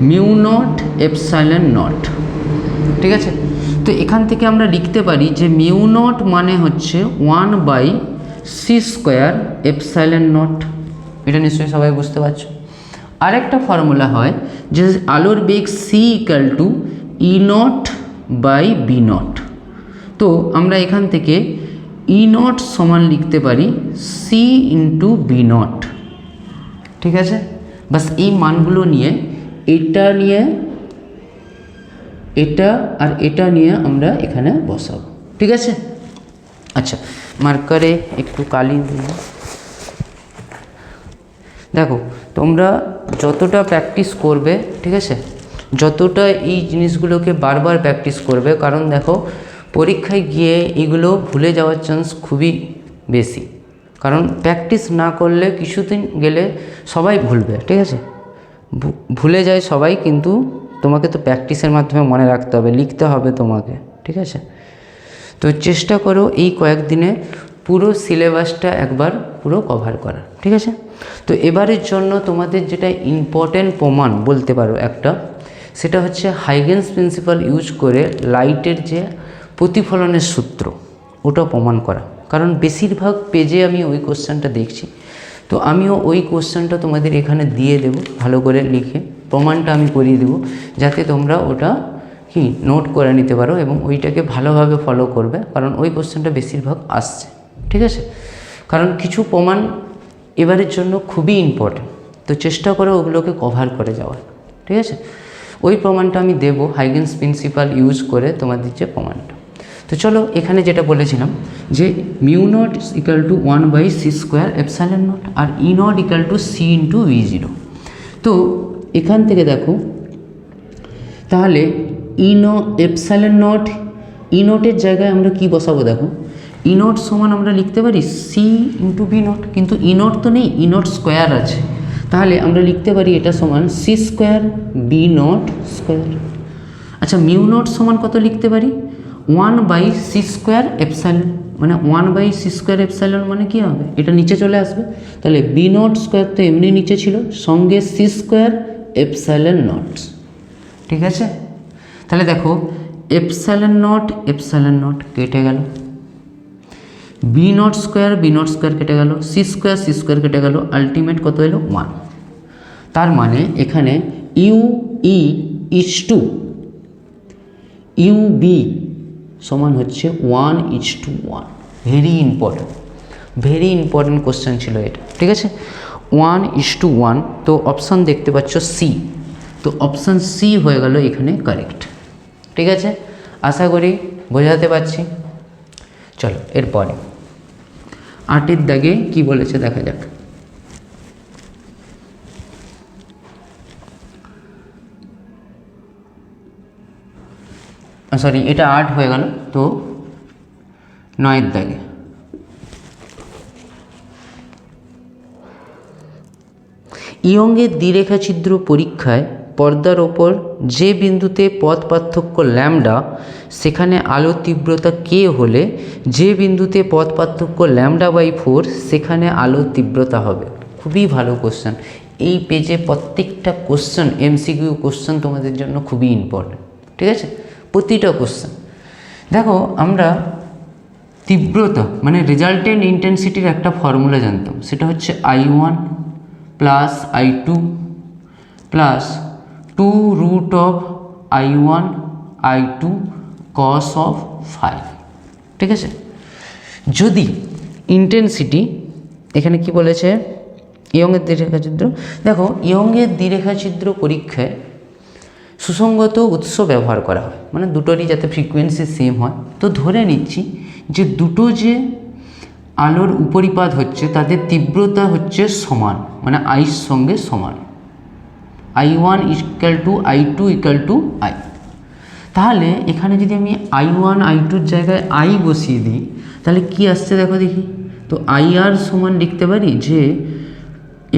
mu naught epsilon naught, ঠিক আছে। তো এখান থেকে আমরা লিখতে পারি যে মিউ নট মানে হচ্ছে 1 by C square epsilon naught. এটা নিশ্চয়ই সবাই বুঝতে পারছো। আরেকটা ফর্মুলা হয় যে আলোর বেগ C equal to E nought by B nought. তো আমরা এখান থেকে ই নট সমান লিখতে পারি সি ইন্টু বি নট, ঠিক আছে। বাস এই মানগুলো নিয়ে এটা নিয়ে এটা আর এটা নিয়ে আমরা এখানে বসাবো, ঠিক আছে। আচ্ছা, মার্কারে একটু কালি দিয়ে দেখো, তোমরা যতটা প্র্যাকটিস করবে, ঠিক আছে, যতটা এই জিনিসগুলোকে বারবার প্র্যাকটিস করবে, কারণ দেখো পরীক্ষায় গিয়ে এগুলো ভুলে যাওয়ার চান্স খুবই বেশি, কারণ প্র্যাকটিস না করলে কিছুদিন গেলে সবাই ভুলবে, ঠিক আছে, ভুলে যায় সবাই, কিন্তু তোমাকে তো প্র্যাকটিসের মাধ্যমে মনে রাখতে হবে, লিখতে হবে তোমাকে, ঠিক আছে। তো চেষ্টা করো এই কয়েকদিনে পুরো সিলেবাসটা একবার পুরো কভার করা, ঠিক আছে। তো এবারের জন্য তোমাদের যেটা ইম্পর্টেন্ট প্রমাণ বলতে পারো একটা, সেটা হচ্ছে হাইগেন্স প্রিন্সিপাল ইউজ করে লাইটের যে প্রতিফলনের সূত্র ওটা প্রমাণ করা, কারণ বেশিরভাগ পেজে আমি ওই কোশ্চেনটা দেখছি। তো আমিও ওই কোশ্চেনটা তোমাদের এখানে দিয়ে দেব ভালো করে লিখে, প্রমাণটা আমি করিয়ে দেবো, যাতে তোমরা ওটা কি নোট করে নিতে পারো এবং ওইটাকে ভালোভাবে ফলো করবে, কারণ ওই কোশ্চেনটা বেশিরভাগ আসছে, ঠিক আছে। কারণ কিছু প্রমাণ এবারের জন্য খুবই ইম্পর্টেন্ট, তো চেষ্টা করো ওগুলোকে কভার করে যাওয়ার, ঠিক আছে। ওই প্রমাণটা আমি দেবো হাইগেনস প্রিন্সিপাল ইউজ করে তোমাদের যে প্রমাণটা। তো চলো এখানে যেটা বলেছিলাম যে mu naught equal to 1/c² epsilon naught আর E naught equal to c into v0। তো এখান থেকে দেখো তাহলে এপসাইলন নট ই নটের জায়গায় আমরা কি বসাবো, দেখো ই নট সমান আমরা লিখতে পারি c ইন্টু বি নট, কিন্তু ই নট তো নেই, ই নট স্কোয়ার আছে, তাহলে আমরা লিখতে পারি এটা সমান c² বি নট স্কোয়ার। আচ্ছা মিউ নট সমান কত লিখতে পারি 1/c² এপসাইলন, মানে 1/c² এপসাইলন মানে কী হবে, এটা নিচে চলে আসবে, তাহলে বি নট স্কোয়ার তো এমনি নিচে ছিল, সঙ্গে c² এপসাইলন নট। ঠিক আছে, তাহলে দেখো এপসাইলন নট কেটে গেল, বি নট স্কোয়ার কেটে গেল, c² কেটে গেল, আলটিমেট কত এলো 1। তার মানে এখানে UB সমান হচ্ছে 1:1। ভেরি ইম্পর্টেন্ট কোশ্চেন ছিল এটা। ঠিক আছে, 1:1। তো অপশান দেখতে পাচ্ছ সি, তো অপশান সি হয়ে গেল এখানে কারেক্ট। ঠিক আছে, আশা করি বোঝাতে পারছি। চলো এরপরে 8-এর দাগে কি বলেছে দেখা যাক। সরি, এটা 8 হয়ে গেল, তো 9-এর দাগে ইয়ংয়ের দ্বিরেখাছিদ্র পরীক্ষায় পর্দার ওপর যে বিন্দুতে পথ পার্থক্য ল্যামডা সেখানে আলোর তীব্রতা কে হলে যে বিন্দুতে পথ পার্থক্য λ/4 সেখানে আলোর তীব্রতা হবে। খুবই ভালো কোশ্চেন, এই পেজে প্রত্যেকটা কোশ্চেন MCQ কোশ্চেন তোমাদের জন্য খুবই ইম্পর্টেন্ট। ঠিক আছে, প্রতিটা কোশ্চেন দেখো, আমরা তীব্রতা মানে রেজাল্টেন্ট ইন্টেন্সিটির একটা ফর্মুলা জানতাম, সেটা হচ্ছে I1 plus I2 plus 2√I1 I2 cos of phi। ঠিক আছে, যদি ইন্টেন্সিটি এখানে কি বলেছে ইয়ংয়ের দ্বিরেখাছিদ্র, দেখো ইয়ংয়ের দ্বিরেখাছিদ্র পরীক্ষায় সুসংগত উৎস ব্যবহার করা হয়, মানে দুটোরই যাতে ফ্রিকোয়েন্সি সেম হয়। তো ধরে নিচ্ছি যে দুটো যে আলোর উপরিপাত হচ্ছে তাদের তীব্রতা হচ্ছে সমান, মানে আইর সঙ্গে সমান, I1 = I2 = I। তাহলে এখানে যদি আমি I1 I2-র জায়গায় I বসিয়ে দিই তাহলে কি আসছে দেখো দেখি, তো IR সমান লিখতে পারি যে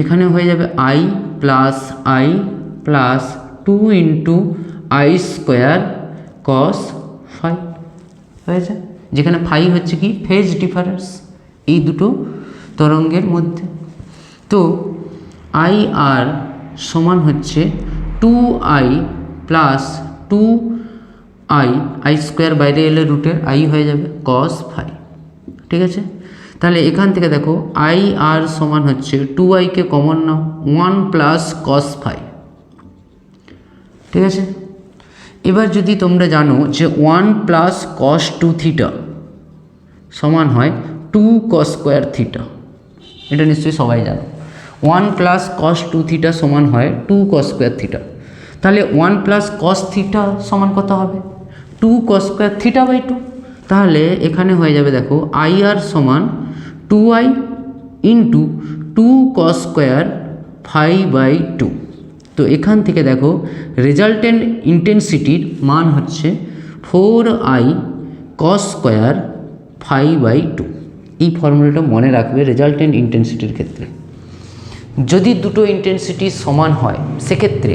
এখানে হয়ে যাবে I plus 2 × I² cos phi হয়েছে, যেখানে phi হচ্ছে কি ফেজ ডিফারেন্স এই দুটো তরঙ্গের মধ্যে। তো IR সমান হচ্ছে 2I প্লাস 2I I² বাইরে এলে রুটের I হয়ে যাবে cos phi। ঠিক আছে, তাহলে এখান থেকে দেখো IR সমান হচ্ছে 2I-কে কমন নাও 1 প্লাস cos phi। ঠিক আছে, এবার যদি তোমরা জানো যে 1 প্লাস cos 2θ সমান হয় 2 cos² θ, এটা নিশ্চয়ই সবাই জানো। 1 প্লাস cos 2θ সমান হয় 2 cos² θ, তাহলে 1 প্লাস cos θ সমান কত হবে 2 cos² θ/2। তাহলে এখানে হয়ে যাবে দেখো IR সমান 2I × 2 cos² phi/2। তো এখান থেকে দেখো রেজাল্টেন্ট ইন্টেন্সিটির মান হচ্ছে 4I cos² phi/2। এই ফর্মুলাটা মনে রাখবে রেজাল্টেন্ট ইন্টেন্সিটির ক্ষেত্রে। যদি দুটো ইন্টেন্সিটি সমান হয় সেক্ষেত্রে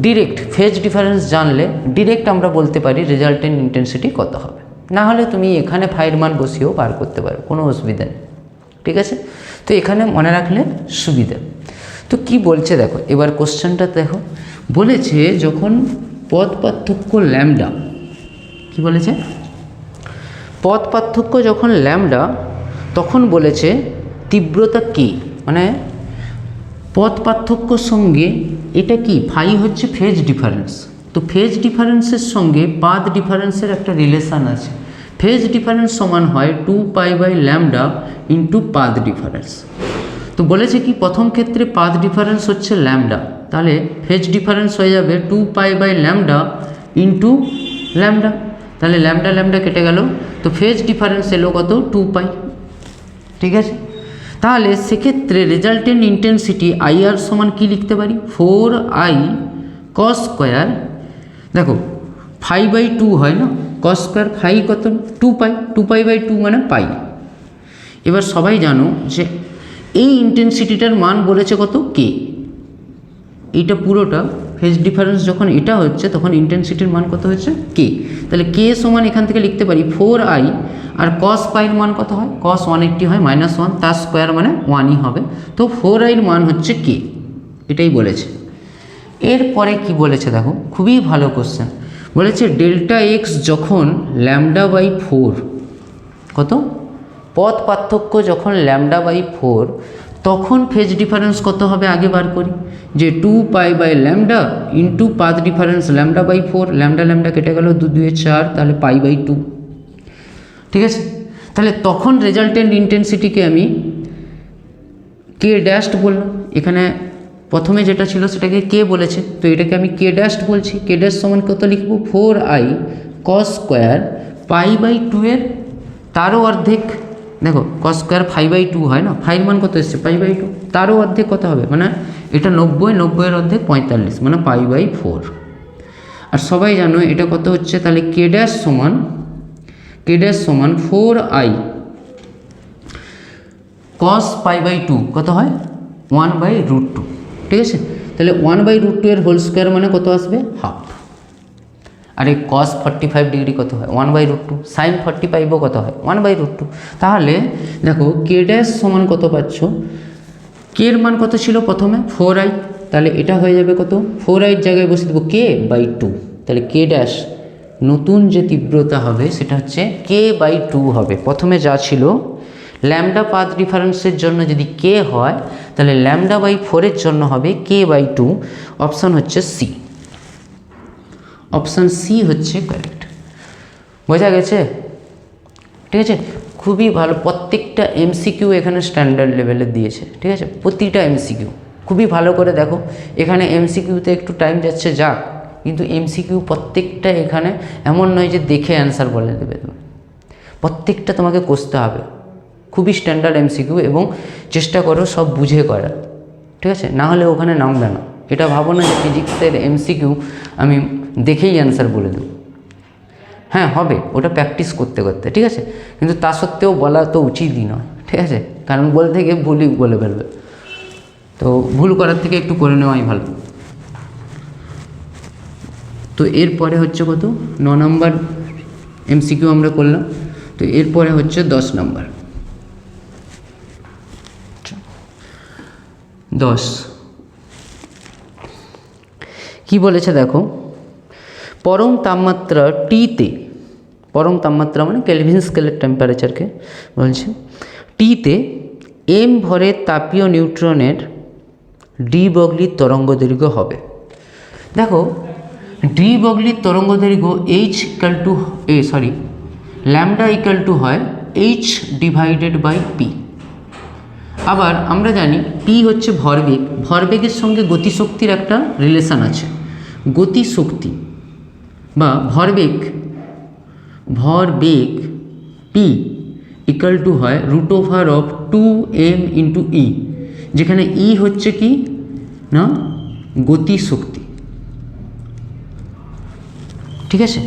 ডিরেক্ট ফেজ ডিফারেন্স জানলে ডিরেক্ট আমরা বলতে পারি রেজাল্টেন্ট ইন্টেন্সিটি কত হবে, না হলে তুমি এখানে ফাইয়ের মান বসিয়েও বার করতে পারো, কোনো অসুবিধা নেই। ঠিক আছে, তো এখানে মনে রাখলে সুবিধা। তো কি বলছে দেখো, এবার কোশ্চেনটা দেখো, বলেছে যখন পথ পার্থক্য ল্যামডা, কি বলেছে পথ পার্থক্য যখন ল্যামডা তখন বলেছে তীব্রতা কি, মানে পথ পার্থক্যর সঙ্গে এটা কি ফাই হচ্ছে ফেজ ডিফারেন্স, তো ফেজ ডিফারেন্সের সঙ্গে পাথ ডিফারেন্সের একটা রিলেশান আছে। ফেজ ডিফারেন্স সমান হয় 2π/λ ইন্টু পাথ ডিফারেন্স। তো বলেছে কি প্রথম ক্ষেত্রে পাথ ডিফারেন্স হচ্ছে ল্যামডা, তাহলে ফেজ ডিফারেন্স হয়ে যাবে 2π/λ ইন্টু ল্যামডা। তাহলে ল্যামডা ল্যামডা কেটে গেল, তো ফেজ ডিফারেন্স এলো কত 2π। ঠিক আছে, তাহলে সেক্ষেত্রে রেজাল্টেন্ট ইন্টেন্সিটি IR সমান কি লিখতে পারি 4I cos স্কোয়ার, দেখো 5/2 হয় না, cos স্কোয়ার 5 কত 2π, 2π/2 মানে পাই। এবার সবাই জানো যে এই ইন্টেন্সিটিটার মান বলেছে কত কে, এইটা পুরোটা ফেজ ডিফারেন্স যখন এটা হচ্ছে তখন ইন্টেন্সিটির মান কত হচ্ছে কে। তাহলে কে সমান এখান থেকে লিখতে পারি 4I, আর cos পাইয়ের মান কত হয় cos 180 হয় -1, তার স্কোয়ার মানে 1ই হবে, তো 4I এর মান হচ্ছে কে, এটাই বলেছে। এরপরে কি বলেছে দেখো, খুবই ভালো কোশ্চেন, বলেছে Δx যখন λ/4, কত পথ পার্থক্য যখন λ/4, তখন ফেজ ডিফারেন্স কত হবে আগে বার করি, যে 2π/λ into path difference λ/4, lambda lambda কেটে গেল 2 2 4, তাহলে π/2। ঠিক আছে, তাহলে তখন রেজাল্টেন্ট ইন্টেন্সিটিকে আমি কে ড্যাশড বললাম, এখানে প্রথমে যেটা ছিল সেটাকে কে বলেছে, তো এটাকে আমি কে ড্যাশড বলছি। কে ড্যাশ সমান কত লিখবো 4I cos স্কোয়ার π/2 এর তারও অর্ধেক, দেখো cos স্কোয়ার 5/2 হয় না, 5 মান কত এসছে π/2, তারও অর্ধেক কত হবে মানে এটা 90, 90-এর অর্ধেক 45 মানে π/4। আর সবাই জানো এটা কত হচ্ছে, তাহলে কে ড্যাশ সমান 4I cos π/2 কত হয় 1/√2। ঠিক আছে, তাহলে 1/√2 এর হোল স্কোয়ার মানে কত আসবে হাফ, আর এই cos 45 ডিগ্রি কত হয় 1/√2, sin 45ও কত হয় 1/√2। তাহলে দেখো কে ড্যাশ সমান কত পাচ্ছ, কে এর মান কত ছিল প্রথমে 4I, তাহলে এটা হয়ে যাবে কত 4I এর জায়গায় বসে দেবো k/2, তাহলে কে ড্যাশ নতুন যে তীব্রতা হবে সেটা হচ্ছে k/2 হবে। প্রথমে যা ছিল ল্যামডা পাথ ডিফারেন্সের জন্য যদি কে হয়, তাহলে λ/4 এর জন্য হবে k/2, অপশান হচ্ছে সি, অপশান সি হচ্ছে কারেক্ট। বোঝা গেছে? ঠিক আছে, খুবই ভালো, প্রত্যেকটা MCQ এখানে স্ট্যান্ডার্ড লেভেলে দিয়েছে। ঠিক আছে, প্রতিটা MCQ খুবই ভালো করে দেখো, এখানে MCQতে একটু টাইম যাচ্ছে যাক, কিন্তু MCQ প্রত্যেকটা এখানে এমন নয় যে দেখে অ্যান্সার বলে দেবে, তুমি প্রত্যেকটা তোমাকে কষতে হবে, খুবই স্ট্যান্ডার্ড MCQ, এবং চেষ্টা করো সব বুঝে করার। ঠিক আছে, না হলে ওখানে নামবে না, এটা ভাবো না যে ফিজিক্সের MCQ আমি দেখেই অ্যান্সার বলে দেবো, হ্যাঁ হবে ওটা প্র্যাকটিস করতে করতে। ঠিক আছে, কিন্তু তা সত্ত্বেও বলা তো উচিতই নয়। ঠিক আছে, কারণ বলতে গিয়ে ভুলই বলে ফেলবে, তো ভুল করার থেকে একটু করে নেওয়াই ভালো। তো এরপরে হচ্ছে কত 9 নম্বর MCQ আমরা করলাম, তো এরপরে হচ্ছে 10 নম্বর। 10 কি বলেছে দেখো, পরম তাপমাত্রা টিতে, পরম তাপমাত্রা মানে কেলভিন স্কেলের টেম্পারেচারকে বলছে, টিতে m ভরের তাপীয় নিউট্রনের ডি বগলির তরঙ্গ দৈর্ঘ্য হবে। দেখো ডি বগলির তরঙ্গ দৈর্ঘ্য ল্যামডা ইকুয়াল টু হয় h/p। আবার আমরা জানি পি হচ্ছে ভরবেগ, ভরবেগের সঙ্গে গতিশক্তির একটা রিলেশান আছে, গতিশক্তি বা ভরবেগ পি ইকুয়াল টু হয় √2m × e, যেখানে ই হচ্ছে কি না গতিশক্তি। ঠিক আছে,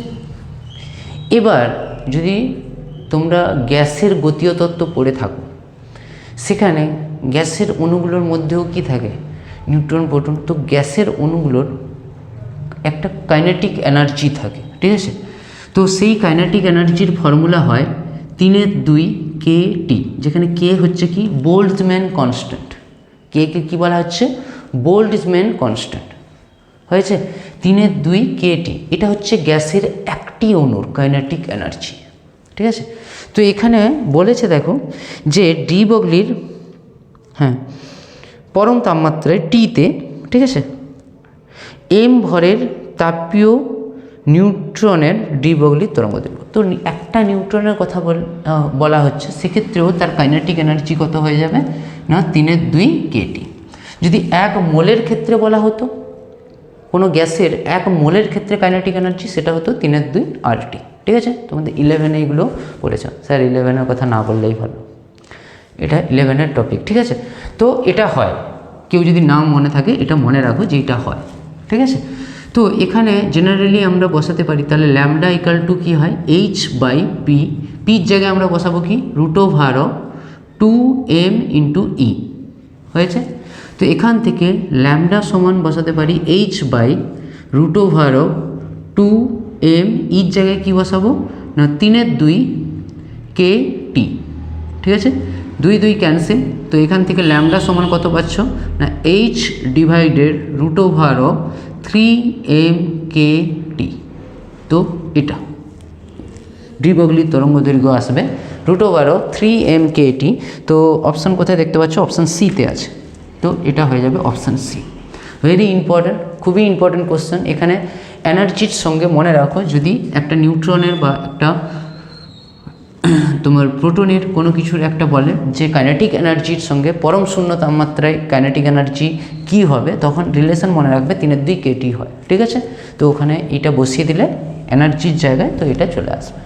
এবার যদি তোমরা গ্যাসের গতীয় তত্ত্ব পড়ে থাকো, সেখানে গ্যাসের অণুগুলোর মধ্যেও কি থাকে নিউট্রন প্রোটন, তো গ্যাসের অণুগুলোর একটা কাইনেটিক এনার্জি থাকে। ঠিক আছে, তো সেই কাইনেটিক এনার্জির ফর্মুলা হয় 3/2 kT, যেখানে কে হচ্ছে কি বোল্টজম্যান কনস্ট্যান্ট, কে কি বলা হচ্ছে বোল্টজম্যান কনস্ট্যান্ট হয়েছে 3/2 kT, এটা হচ্ছে গ্যাসের একটি অণুর কাইনেটিক এনার্জি। ঠিক আছে, তো এখানে বলেছে দেখো যে ডি বগলির পরম তাপমাত্রায় টিতে, ঠিক আছে, এম ভরের তাপীয় নিউট্রনের ডি বগলির তরঙ্গ দৈর্ঘ্য, তো একটা নিউট্রনের কথা বলা হচ্ছে, সেক্ষেত্রেও তার কাইনেটিক এনার্জি কত হয়ে যাবে না 3/2 kT। যদি 1 মোলের ক্ষেত্রে বলা হতো, কোনো গ্যাসের 1 মোলের ক্ষেত্রে কাইনেটিক এনার্জি, সেটা হতো 3/2 RT। ঠিক আছে, তোমাদের 11 এইগুলো পড়েছ। স্যার 11-এর কথা না বললেই ভালো, এটা 11-এর টপিক। ঠিক আছে, তো এটা হয়, কেউ যদি নাম মনে থাকে এটা মনে রাখো যে এটা হয়। ঠিক আছে, তো এখানে জেনারেলি আমরা বসাতে পারি, তাহলে ল্যামডা ইকাল টু কী হয়, H/P। পির জায়গায় আমরা বসাবো কি, √2m × E হয়েছে। তো এখান থেকে ল্যামডা সমান বসাতে পারি H/√2m, ইর জায়গায় কি বসাবো না 3/2 KT। ঠিক আছে, 2 2 ক্যান্সেল, তো এখান থেকে ল্যামডা সমান কত পাচ্ছ না H/3m KT। তো এটা ডি ব্রগলির তরঙ্গ দৈর্ঘ্য আসবে √3m KT। তো অপশান কোথায় দেখতে পাচ্ছ, অপশান সিতে আছে। তো এটা হয়ে যাবে অপশান সি। ভেরি ইম্পর্ট্যান্ট, খুবই ইম্পর্ট্যান্ট কোশ্চেন। এখানে এনার্জির সঙ্গে মনে রাখো, যদি একটা নিউট্রনের বা একটা তোমার প্রোটনের কোনো কিছুর একটা বলে যে কাইনেটিক এনার্জির সঙ্গে পরম শূন্য তাপমাত্রায় কাইনেটিক এনার্জি কি হবে, তখন রিলেশন মনে রাখবে 3/2 KT হয়। ঠিক আছে, তো ওখানে এটা বসিয়ে দিলে এনার্জির জায়গায় তো এটা চলে আসবে।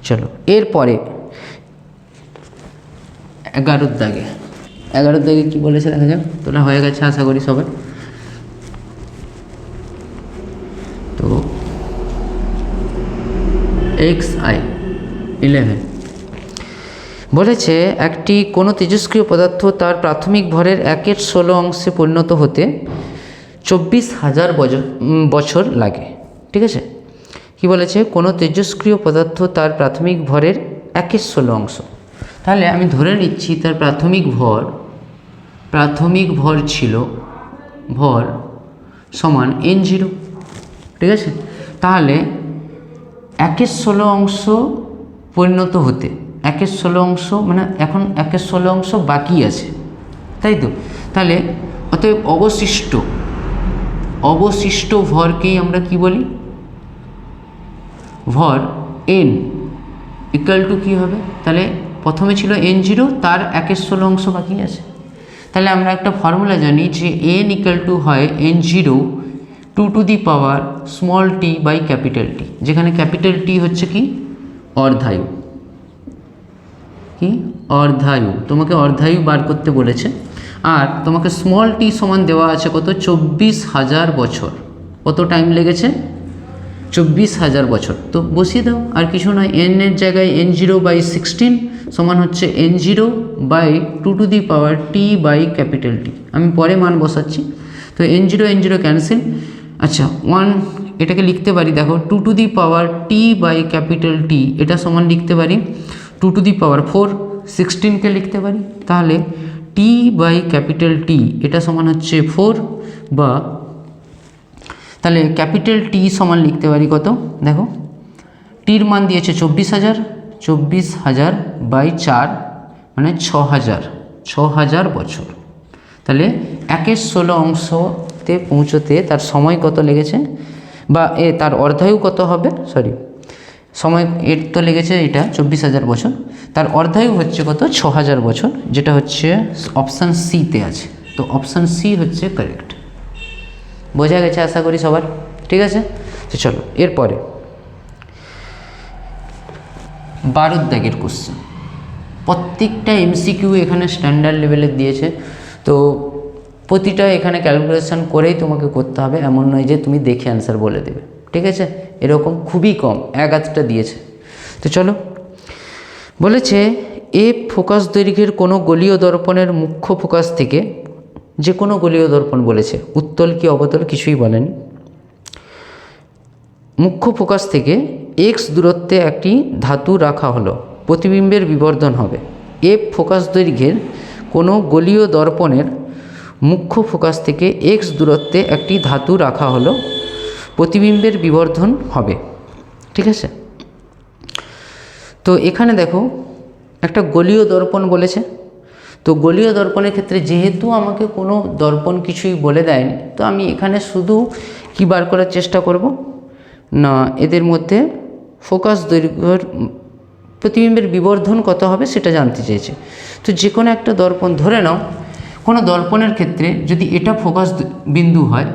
চলো এরপরে 11 দাগে, 11 দাগে কী বলেছে দেখা যাক। তোলা হয়ে গেছে আশা করি সবার। তো XI 11 বলেছে, একটি কোনো তেজস্ক্রিয় পদার্থ তার প্রাথমিক ভরের 1/16 অংশে পরিণত হতে 24,000 বছর লাগে। ঠিক আছে, কি বলেছে, কোনো তেজস্ক্রিয় পদার্থ তার প্রাথমিক ভরের 1/16 অংশ। তাহলে আমি ধরে নিচ্ছি তার প্রাথমিক ভর ছিল ভর সমান n0। ঠিক আছে, তাহলে 1/16 অংশ পরিণত হতে, 1/16 অংশ মানে এখন 1/16 অংশ বাকি আছে, তাই তো। তাহলে অতএব অবশিষ্ট ভরকেই আমরা কি বলি, ভর n ইকাল টু কী হবে, তাহলে প্রথমে ছিল n0, তার 1/16 অংশ বাকি আছে। তাহলে আমরা একটা ফর্মুলা জানি যে n ইকাল টু হয় n0 2 to the power small t by capital T, যেখানে ক্যাপিটাল T হচ্ছে কি অর্ধায়ু, কি অর্ধায়ু, তোমাকে অর্ধায়ু বার করতে বলেছে। আর তোমাকে স্মল t সমান দেওয়া আছে কত, 24,000 বছর। কত টাইম লেগেছে, 24,000 বছর। তো বসিয়ে দাও, আর কিছু নয়, n এর জায়গায় n0/16 সমান হচ্ছে n0/2 to the power t by capital T। আমি পরে মান বসাচ্ছি। তো n0 ক্যান্সেল। আচ্ছা 1 এটাকে লিখতে পারি, দেখো 2 to the power t by capital T, এটা সমান লিখতে পারি 2 টু দি পাওয়ার 4। 16কে লিখতে পারি, তাহলে t বাই ক্যাপিটাল T এটা সমান হচ্ছে 4, বা তাহলে ক্যাপিটাল T সমান লিখতে পারি কত, দেখো টির মান দিয়েছে 24,000/4 মানে 6,000 বছর। তাহলে 1/16 অংশতে পৌঁছতে তার সময় কত লেগেছে, বা তার অর্ধায়ু কত হবে, সময় এর তো লেগেছে এটা 24,000 বছর, তার অর্ধায়ু হচ্ছে কত 6,000 বছর, যেটা হচ্ছে অপশান সিতে আছে। তো অপশান সি হচ্ছে কারেক্ট। বোঝা গেছে আশা করি সবার। ঠিক আছে, তো চলো এরপরে 12 দাগের কোশ্চেন। প্রত্যেকটা MCQ এখানে স্ট্যান্ডার্ড লেভেলের দিয়েছে, তো প্রতিটা এখানে ক্যালকুলেশন করেই তোমাকে করতে হবে, এমন নয় যে তুমি দেখে অ্যান্সার বলে দেবে। ঠিক আছে, এরকম খুবই কম, 1-8টা দিয়েছে। তো চলো বলেছে, ফোকাস দৈর্ঘ্যের কোনো গলীয় দর্পণের মুখ্য ফোকাস থেকে, যে কোনো গলীয় দর্পণ বলেছে, উত্তল কি অবতল কিছুই বলেনি, মুখ্য ফোকাস থেকে x দূরত্বে একটি ধাতু রাখা হলো, প্রতিবিম্বের বিবর্ধন হবে। ফোকাস দৈর্ঘ্যের কোনো গলীয় দর্পণের মুখ্য ফোকাস থেকে x দূরত্বে একটি ধাতু রাখা হলো, প্রতিবিম্বের বিবর্ধন হবে। ঠিক আছে, তো এখানে দেখো একটা গলীয় দর্পণ বলেছে। তো গলীয় দর্পণের ক্ষেত্রে যেহেতু আমাকে কোনো দর্পণ কিছুই বলে দেয়নি, তো আমি এখানে শুধু কি বার করার চেষ্টা করব না, এদের মধ্যে ফোকাস দৈর্ঘ্যের প্রতিবিম্বের বিবর্ধন কত হবে সেটা জানতে চেয়েছে। তো যে কোনো একটা দর্পণ ধরে নাও, কোনো দর্পণের ক্ষেত্রে যদি এটা ফোকাস বিন্দু হয়,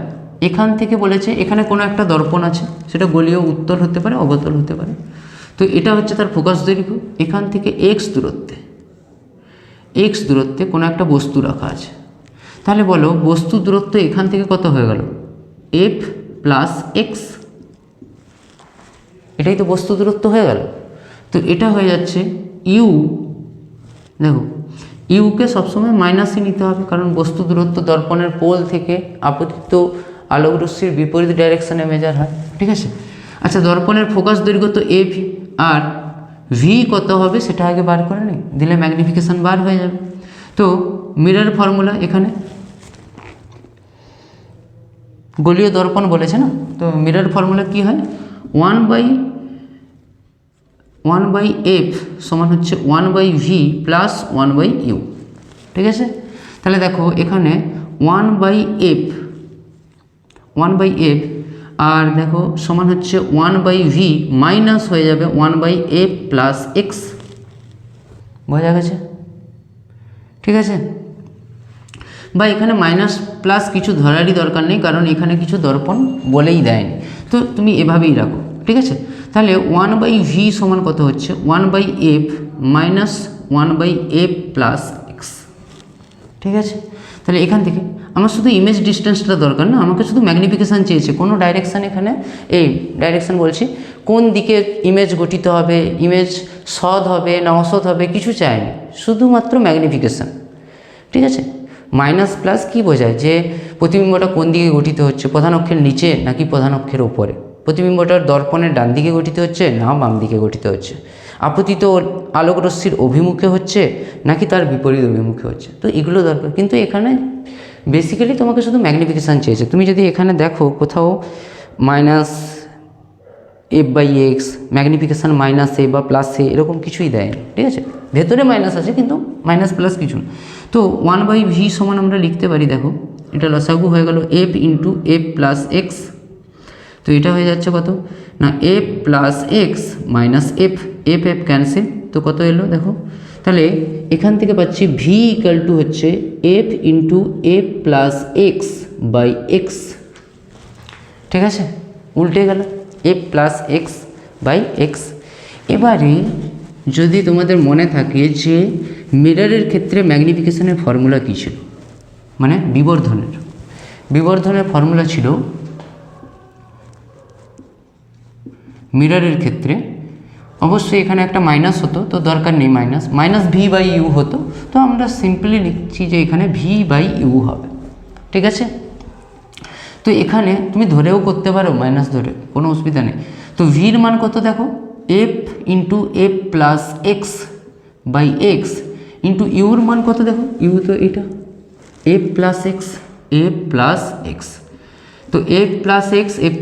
এখান থেকে বলেছে এখানে কোনো একটা দর্পণ আছে, সেটা গোলীয় উত্তল হতে পারে, অবতল হতে পারে। তো এটা হচ্ছে তার ফোকাস দৈর্ঘ্য। এখান থেকে এক্স দূরত্বে কোনো একটা বস্তু রাখা আছে। তাহলে বলো বস্তু দূরত্ব এখান থেকে কত হয়ে গেল, এফ প্লাস এক্স, এটাই তো বস্তু দূরত্ব হয়ে গেল। তো এটা হয়ে যাচ্ছে ইউ। দেখো ইউকে সবসময় মাইনাসই নিতে হবে, কারণ বস্তু দূরত্ব দর্পণের পোল থেকে আপতিত আলোকরশ্মির বিপরীত ডাইরেকশনে মেজার হয়, ঠিক আছে। আচ্ছা, দর্পণের ফোকাস দৈর্ঘ্য তো এফ, আর ভি কত হবে সেটা আগে বার করে নিই, দিলে ম্যাগনিফিকেশান বার হয়ে যাবে। তো মিরর ফর্মুলা, এখানে গোলীয় দর্পণ বলেছে না, তো মিরর ফর্মুলা কি হয়, 1/f সমান হচ্ছে 1/v প্লাস 1/u, ঠিক আছে। তাহলে দেখো এখানে 1/f আর দেখো সমান হচ্ছে 1/v মাইনাস হয়ে যাবে 1/f প্লাস এক্স, বোঝা গেছে, ঠিক আছে। বা এখানে মাইনাস প্লাস কিছু ধরারই দরকার নেই, কারণ এখানে কিছু দর্পণ বলেই দেয়নি, তো তুমি এভাবেই রাখো, ঠিক আছে। তাহলে 1/v সমান কত হচ্ছে, 1/f minus 1/f plus x, ঠিক আছে। তাহলে এখান থেকে আমার শুধু ইমেজ ডিস্টেন্সটা দরকার না, আমাকে শুধু ম্যাগনিফিকেশান চেয়েছে, কোনো ডাইরেকশান, এখানে এই ডাইরেকশান বলছি, কোন দিকে ইমেজ গঠিত হবে, ইমেজ সৎ হবে না অসৎ হবে কিছু চায়নি, শুধুমাত্র ম্যাগনিফিকেশান, ঠিক আছে। মাইনাস প্লাস কি বোঝায়, যে প্রতিবিম্বটা কোন দিকে গঠিত হচ্ছে, প্রধান অক্ষের নিচে নাকি প্রধান অক্ষের ওপরে, প্রতিবিম্বটার দর্পণের ডান দিকে গঠিত হচ্ছে না বাম দিকে গঠিত হচ্ছে, আপতিত আলোকরশ্মির অভিমুখে হচ্ছে নাকি তার বিপরীত অভিমুখে হচ্ছে, তো এগুলো দরকার। কিন্তু এখানে বেসিক্যালি তোমাকে শুধু ম্যাগনিফিকেশান চেয়েছে। তুমি যদি এখানে দেখো কোথাও মাইনাস f/x, ম্যাগনিফিকেশান মাইনাস এ বা প্লাস এ, এরকম কিছুই দেয়নি, ঠিক আছে। ভেতরে মাইনাস আছে কিন্তু মাইনাস প্লাস কিছু না। তো 1/v সমান আমরা লিখতে পারি, দেখো এটা লসাগু হয়ে গেল f into F plus X, তো এটা হয়ে যাচ্ছে কত না, F plus X minus F, F cancel, তো কত এলো দেখো। তাহলে এখান থেকে পাচ্ছি ভি ইকাল টু হচ্ছে F into F plus X by X, ঠিক আছে, উল্টে গেল F plus X by X. এবারে যদি তোমাদের মনে থাকে যে মিররের ক্ষেত্রে ম্যাগনিফিকেশনের ফর্মুলা কী ছিল, মানে বিবর্ধনের ফর্মুলা ছিল, মিররের ক্ষেত্রে অবশ্যই এখানে একটা মাইনাস হতো, তো দরকার নেই মাইনাস v/u হতো, তো আমরা সিম্পলি লিখছি যে এখানে v/u হবে, ঠিক আছে। তো এখানে তুমি ধরেও করতে পারো, মাইনাস ধরে কোনো অসুবিধা নেই। তো ভির মান কত দেখো, F into F plus X by X into ইউর মান কত দেখো, ইউ তো এটা এফ প্লাস এক্স, তো এফ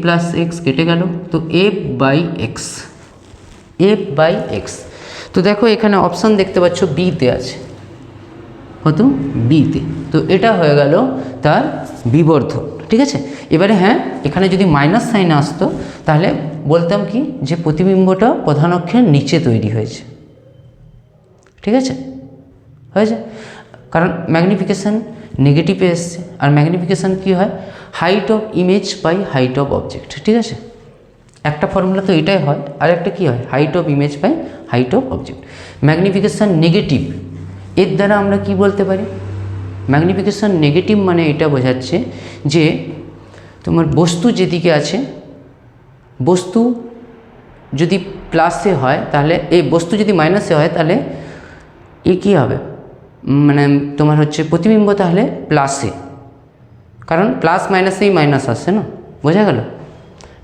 প্লাস এক্স কেটে গেল, তো এফ বাই এক্স। তো দেখো এখানে অপশান দেখতে পাচ্ছ বিতে আছে, কত বিতে, তো এটা হয়ে গেল তার বিবর্ধন, ঠিক আছে। এবারে হ্যাঁ, এখানে যদি মাইনাস সাইন আসতো তাহলে বলতাম কি, যে প্রতিবিম্বটা প্রধান অক্ষের নিচে তৈরি হয়েছে, ঠিক আছে, হয়েছে, কারণ ম্যাগনিফিকেশান নেগেটিভে এসছে, আর ম্যাগনিফিকেশান কী হয়, height of image by height of object, ঠিক আছে। একটা ফর্মুলা তো এটাই হয়, আর একটা কী হয়, height of image by height of object. Magnification negative, এর দ্বারা আমরা কি বলতে পারি, ম্যাগনিফিকেশান নেগেটিভ মানে এটা বোঝাচ্ছে যে তোমার বস্তু যেদিকে আছে, বস্তু যদি প্লাসে হয় তাহলে, এই বস্তু যদি মাইনাসে হয় তাহলে এ কী হবে, মানে তোমার হচ্ছে প্রতিবিম্ব তাহলে প্লাসে, কারণ প্লাস মাইনাসেই মাইনাস আসছে না, বোঝা গেল,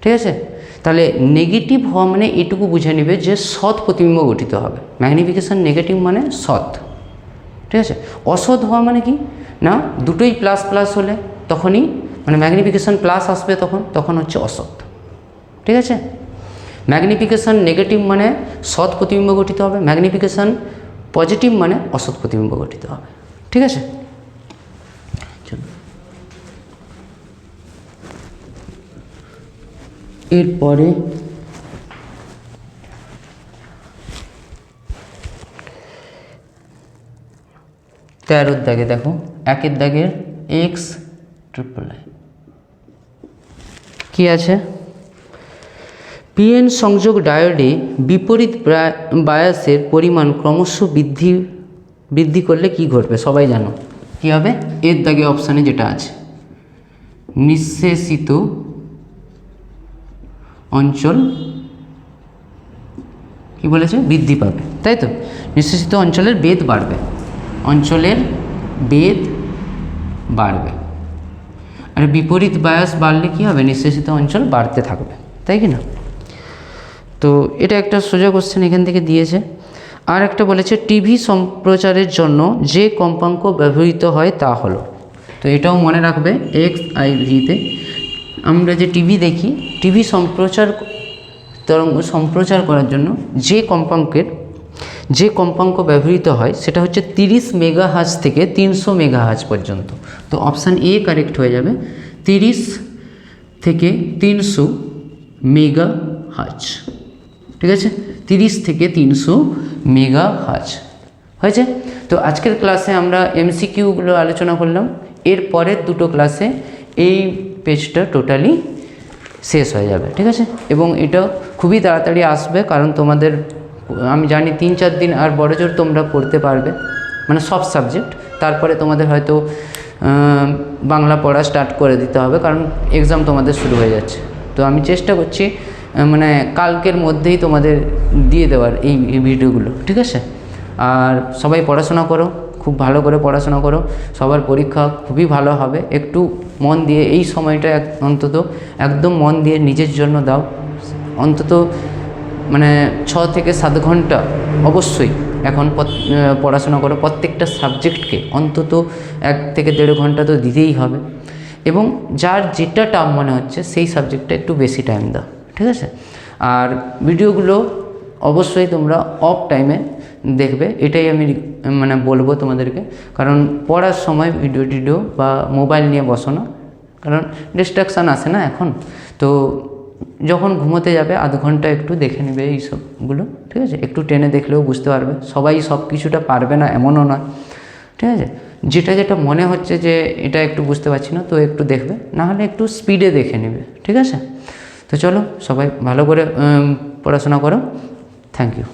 ঠিক আছে। তাহলে নেগেটিভ হওয়া মানে এটুকু বুঝে নেবে যে সৎ প্রতিবিম্ব গঠিত হবে, ম্যাগনিফিকেশান নেগেটিভ মানে সৎ, ঠিক আছে। অসৎ হওয়া মানে কি না, দুটোই প্লাস প্লাস হলে তখনই মানে ম্যাগনিফিকেশান প্লাস আসবে, তখন হচ্ছে অসৎ, ঠিক আছে। ম্যাগনিফিকেশান নেগেটিভ মানে সৎ প্রতিবিম্ব গঠিত হবে, ম্যাগনিফিকেশান পজিটিভ মানে অসৎ প্রতিবিম্ব গঠিত হবে, ঠিক আছে। চলো এরপরে 13 দাগে দেখো, 1 দাগের এক্স ট্রিপল আই কী আছে, পিএন সংযোগ ডায়োডে বিপরীত বায়াসের পরিমাণ ক্রমশ বৃদ্ধি করলে কি ঘটবে? সবাই জানো কী হবে, এর দাগে অপশানে যেটা আছে নিঃশেষিত অঞ্চল কি বলেছে, বৃদ্ধি পাবে, তাই তো? নিঃশেষিত অঞ্চলের বেধ বাড়বে, অঞ্চলের বেধ বাড়বে। আর বিপরীত বায়াস বাড়লে কি হবে, নিঃশেষিত অঞ্চল বাড়তে থাকবে, তাই কি না? তো এটা একটা সোজা কোশ্চেন এখান থেকে দিয়েছে। আর একটা বলেছে টিভি সম্প্রচারের জন্য যে কম্পাঙ্ক ব্যবহৃত হয় তা হলো, তো এটাও মনে রাখবে XIVতে আমরা যে টিভি দেখি, টিভি তরঙ্গ সম্প্রচার করার জন্য যে কম্পাঙ্ক ব্যবহৃত হয় সেটা হচ্ছে 30 মেগাহার্জ থেকে 300 মেগাহার্জ পর্যন্ত। তো অপশান এ কারেক্ট হয়ে যাবে, 30 থেকে 300 মেগাহার্জ, ঠিক আছে? 30 থেকে 300 মেগাহার্জ হয়েছে। তো আজকের ক্লাসে আমরা MCQগুলো আলোচনা করলাম, এর পরের দুটো ক্লাসে এই পেজটা টোটালি শেষ হয়ে যাবে, ঠিক আছে? এবং এটা খুবই তাড়াতাড়ি আসবে, কারণ তোমাদের আমি জানি 3-4 দিন আর বড়জোর তোমরা পড়তে পারবে, মানে সব সাবজেক্ট। তারপরে তোমাদের হয়তো বাংলা পড়া স্টার্ট করে দিতে হবে, কারণ এক্সাম তোমাদের শুরু হয়ে যাচ্ছে। তো আমি চেষ্টা করছি মানে কালকের মধ্যেই তোমাদের দিয়ে দেওয়ার এই ভিডিওগুলো, ঠিক আছে? আর সবাই পড়াশোনা করো, খুব ভালো করে পড়াশোনা করো, সবার পরীক্ষা খুবই ভালো হবে। একটু মন দিয়ে এই সময়টা অন্তত একদম মন দিয়ে নিজের জন্য দাও, অন্তত মানে 6 থেকে 7 ঘন্টা অবশ্যই এখন পড়াশোনা করো। প্রত্যেকটা সাবজেক্টকে অন্তত 1 থেকে 1.5 ঘন্টা তো দিতেই হবে, এবং যার যেটা টাফ মনে হচ্ছে সেই সাবজেক্টটা একটু বেশি টাইম দাও, ঠিক আছে? আর ভিডিওগুলো অবশ্যই তোমরা অফ টাইমে দেখবে, এটাই আমি মানে বলবো তোমাদেরকে, কারণ পড়ার সময় ভিডিও বা মোবাইল নিয়ে বসো না, কারণ ডিস্ট্রাকশান আসে না এখন। তো যখন ঘুমোতে যাবে আধ ঘন্টা একটু দেখে নেবে এইসবগুলো, ঠিক আছে? একটু টেনে দেখলেও বুঝতে পারবে, সবাই সব কিছুটা পারবে না এমনও নয়, ঠিক আছে? যেটা মনে হচ্ছে যে এটা একটু বুঝতে পারছি না, তো একটু দেখবে, নাহলে একটু স্পিডে দেখে নেবে, ঠিক আছে? তো চলো সবাই ভালো করে পড়াশোনা করো। Thank you.